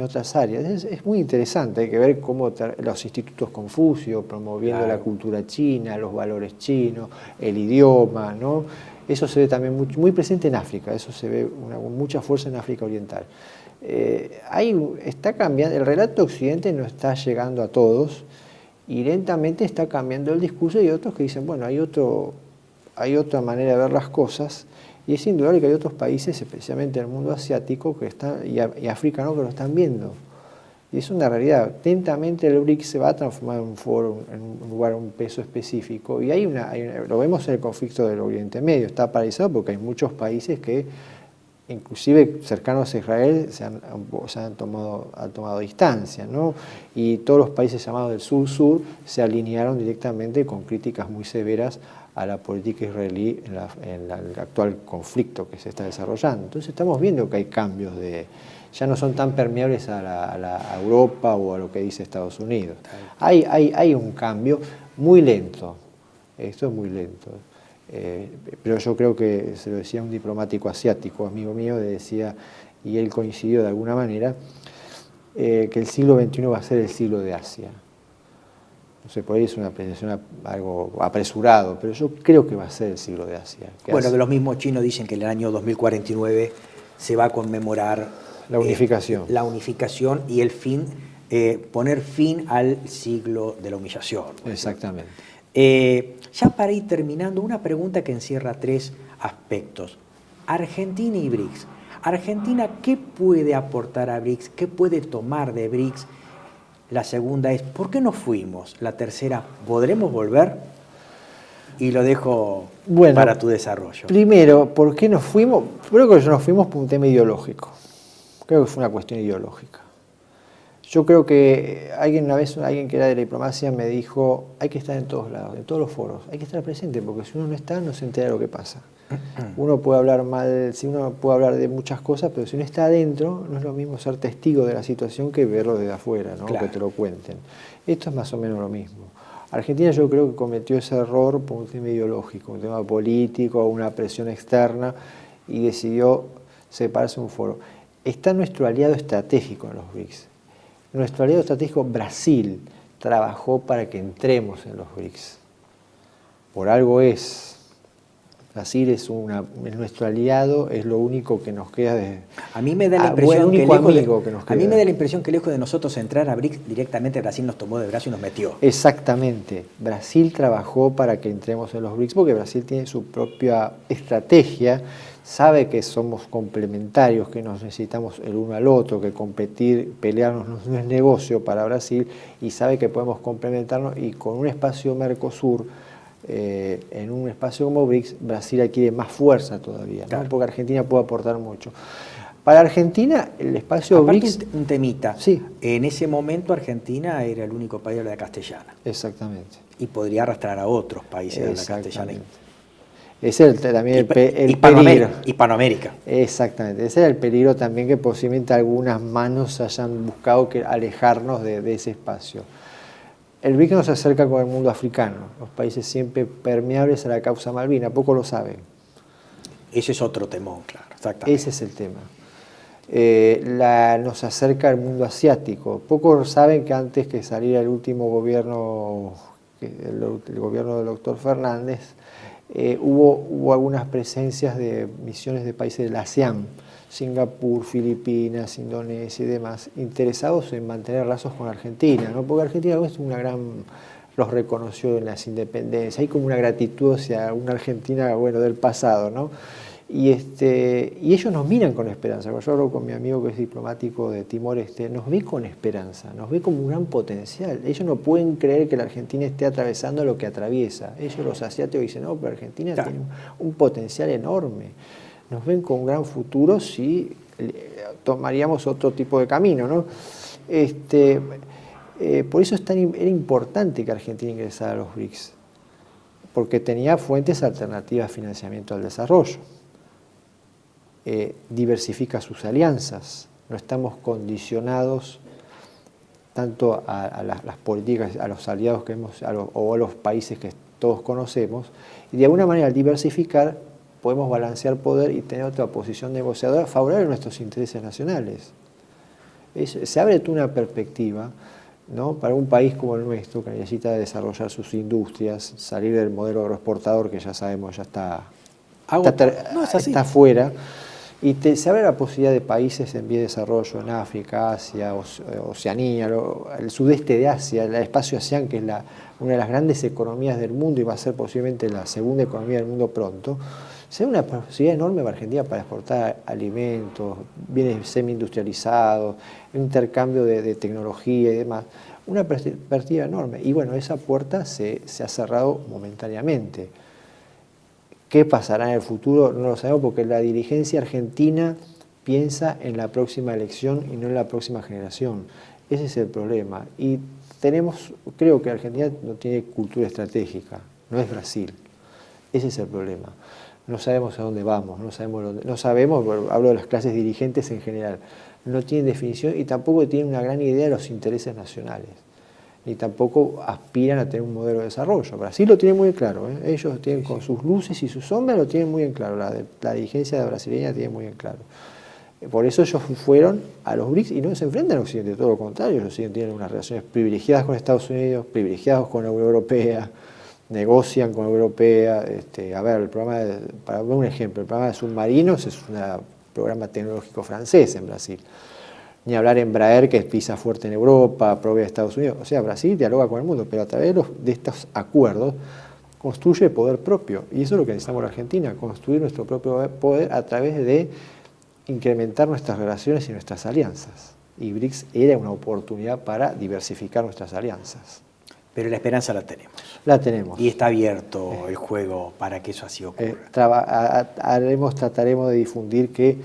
otras áreas. Es muy interesante, hay que ver cómo los institutos Confucio promoviendo la cultura china, los valores chinos, el idioma, ¿no? Eso se ve también muy presente en África, eso se ve con mucha fuerza en África Oriental. Está cambiando, el relato de Occidente no está llegando a todos y lentamente está cambiando el discurso, y hay otros que dicen, bueno, hay otra manera de ver las cosas, y es indudable que hay otros países, especialmente en el mundo asiático y africano, que lo están viendo. Y es una realidad. Lentamente el BRICS se va a transformar en un foro, en un lugar, un peso específico. Y lo vemos en el conflicto del Oriente Medio. Está paralizado porque hay muchos países que, inclusive cercanos a Israel, han tomado distancia, ¿no? Y todos los países llamados del sur-sur se alinearon directamente con críticas muy severas a la política israelí en el actual conflicto que se está desarrollando. Entonces estamos viendo que hay cambios ya no son tan permeables a Europa o a lo que dice Estados Unidos. Hay un cambio muy lento, esto es muy lento, pero yo creo que se lo decía un diplomático asiático, amigo mío, decía, y él coincidió de alguna manera, que el siglo XXI va a ser el siglo de Asia. No sé, por ahí es una apreciación algo apresurado, pero yo creo que va a ser el siglo de Asia. Que los mismos chinos dicen que en el año 2049 se va a conmemorar la unificación. La unificación y el fin, poner fin al siglo de la humillación. Exactamente. Ya para ir terminando, una pregunta que encierra 3 aspectos. Argentina y BRICS. Argentina, ¿qué puede aportar a BRICS? ¿Qué puede tomar de BRICS? La segunda es, ¿por qué no fuimos? La tercera, ¿podremos volver? Y lo dejo para tu desarrollo. Primero, ¿por qué nos fuimos? Creo que nos fuimos por un tema ideológico. Creo que fue una cuestión ideológica. Yo creo que alguien que era de la diplomacia me dijo, hay que estar en todos lados, en todos los foros, hay que estar presente, porque si uno no está, no se entera de lo que pasa. Uno puede hablar uno puede hablar de muchas cosas, pero si uno está adentro, no es lo mismo ser testigo de la situación que verlo desde afuera, ¿no? Claro. Que te lo cuenten. Esto es más o menos lo mismo. Argentina yo creo que cometió ese error por un tema ideológico, un tema político, una presión externa, y decidió separarse de un foro. Está nuestro aliado estratégico en los BRICS. Nuestro aliado estratégico, Brasil, trabajó para que entremos en los BRICS. Por algo es. Brasil es nuestro aliado, es lo único que nos queda de... A mí me da la impresión que a mí me da la impresión que lejos de nosotros entrar a BRICS, directamente Brasil nos tomó de brazo y nos metió. Exactamente. Brasil trabajó para que entremos en los BRICS porque Brasil tiene su propia estrategia, sabe que somos complementarios, que nos necesitamos el uno al otro, que competir, pelearnos no es negocio para Brasil, y sabe que podemos complementarnos, y con un espacio Mercosur, en un espacio como BRICS, Brasil adquiere más fuerza todavía, ¿no? Porque Argentina puede aportar mucho. Para Argentina, el espacio aparte BRICS... un temita. Sí. En ese momento Argentina era el único país de habla castellana. Exactamente. Y podría arrastrar a otros países de habla castellana. Ese es también el peligro. Hispanoamérica. Exactamente. Ese era el peligro también, que posiblemente algunas manos hayan buscado alejarnos de ese espacio. El BRICS nos acerca con el mundo africano, los países siempre permeables a la causa Malvina, poco lo saben. Ese es otro temón, claro, exactamente. Ese es el tema. Nos acerca al mundo asiático. Pocos saben que antes que saliera el último gobierno, el gobierno del doctor Fernández, hubo algunas presencias de misiones de países del ASEAN, Singapur, Filipinas, Indonesia y demás, interesados en mantener lazos con Argentina, ¿no? Porque Argentina es los reconoció en las independencias, hay como una gratitud hacia una Argentina, bueno, del pasado, ¿no? Y ellos nos miran con esperanza. Yo hablo con mi amigo que es diplomático de Timor Este, nos ve con esperanza, nos ve como un gran potencial. Ellos no pueden creer que la Argentina esté atravesando lo que atraviesa. Ellos, los asiáticos, dicen, no, pero Argentina tiene un potencial enorme. Nos ven con un gran futuro si tomaríamos otro tipo de camino, ¿no? Por eso era importante que Argentina ingresara a los BRICS, porque tenía fuentes alternativas de financiamiento al desarrollo. Diversifica sus alianzas, no estamos condicionados tanto a las políticas, a los aliados que o a los países que todos conocemos, y de alguna manera al diversificar podemos balancear poder y tener otra posición negociadora favorable a nuestros intereses nacionales. Se abre toda una perspectiva, ¿no? Para un país como el nuestro, que necesita desarrollar sus industrias, salir del modelo agroexportador, que ya sabemos ya está fuera, y se abre la posibilidad de países en vía de desarrollo en África, Asia, Oceanía, el sudeste de Asia, el espacio ASEAN, que es una de las grandes economías del mundo y va a ser posiblemente la segunda economía del mundo pronto. Se da una posibilidad enorme para Argentina para exportar alimentos, bienes semi-industrializados, intercambio de tecnología y demás. Una perspectiva enorme. Y bueno, esa puerta se ha cerrado momentáneamente. ¿Qué pasará en el futuro? No lo sabemos, porque la dirigencia argentina piensa en la próxima elección y no en la próxima generación. Ese es el problema. Y creo que Argentina no tiene cultura estratégica, no es Brasil. Ese es el problema. No sabemos a dónde vamos, no sabemos, hablo de las clases dirigentes en general, no tienen definición y tampoco tienen una gran idea de los intereses nacionales, ni tampoco aspiran a tener un modelo de desarrollo. Brasil lo tiene muy claro, ¿eh? Ellos tienen con sus luces y sus sombras, lo tienen muy en claro, la dirigencia brasileña tiene muy en claro. Por eso ellos fueron a los BRICS y no se enfrentan a Occidente, todo lo contrario, ellos tienen unas relaciones privilegiadas con Estados Unidos, privilegiados con la Unión Europea, negocian con la Europea. Para dar un ejemplo, el programa de submarinos es un programa tecnológico francés en Brasil. Ni hablar Embraer, que pisa fuerte en Europa, provee a Estados Unidos. O sea, Brasil dialoga con el mundo, pero a través de estos acuerdos construye poder propio. Y eso es lo que necesitamos en Argentina, construir nuestro propio poder a través de incrementar nuestras relaciones y nuestras alianzas. Y BRICS era una oportunidad para diversificar nuestras alianzas. Pero la esperanza la tenemos. La tenemos. Y está abierto el juego para que eso así ocurra. Trataremos de difundir que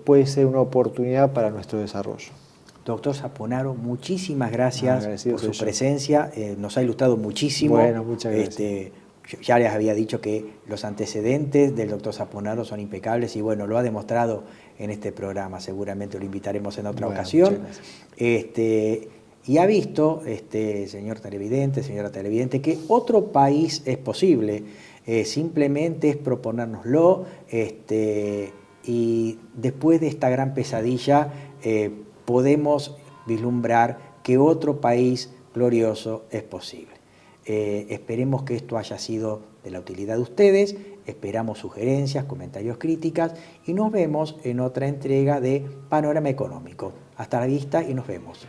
puede ser una oportunidad para nuestro desarrollo. Doctor Zaponaro, muchísimas gracias por su presencia. Nos ha ilustrado muchísimo. Bueno, muchas gracias. Ya les había dicho que los antecedentes del doctor Zaponaro son impecables y bueno, lo ha demostrado en este programa. Seguramente lo invitaremos en otra ocasión. y ha visto, señor televidente, señora televidente, que otro país es posible. Simplemente es proponérnoslo, y después de esta gran pesadilla podemos vislumbrar que otro país glorioso es posible. Esperemos que esto haya sido de la utilidad de ustedes, esperamos sugerencias, comentarios, críticas y nos vemos en otra entrega de Panorama Económico. Hasta la vista y nos vemos.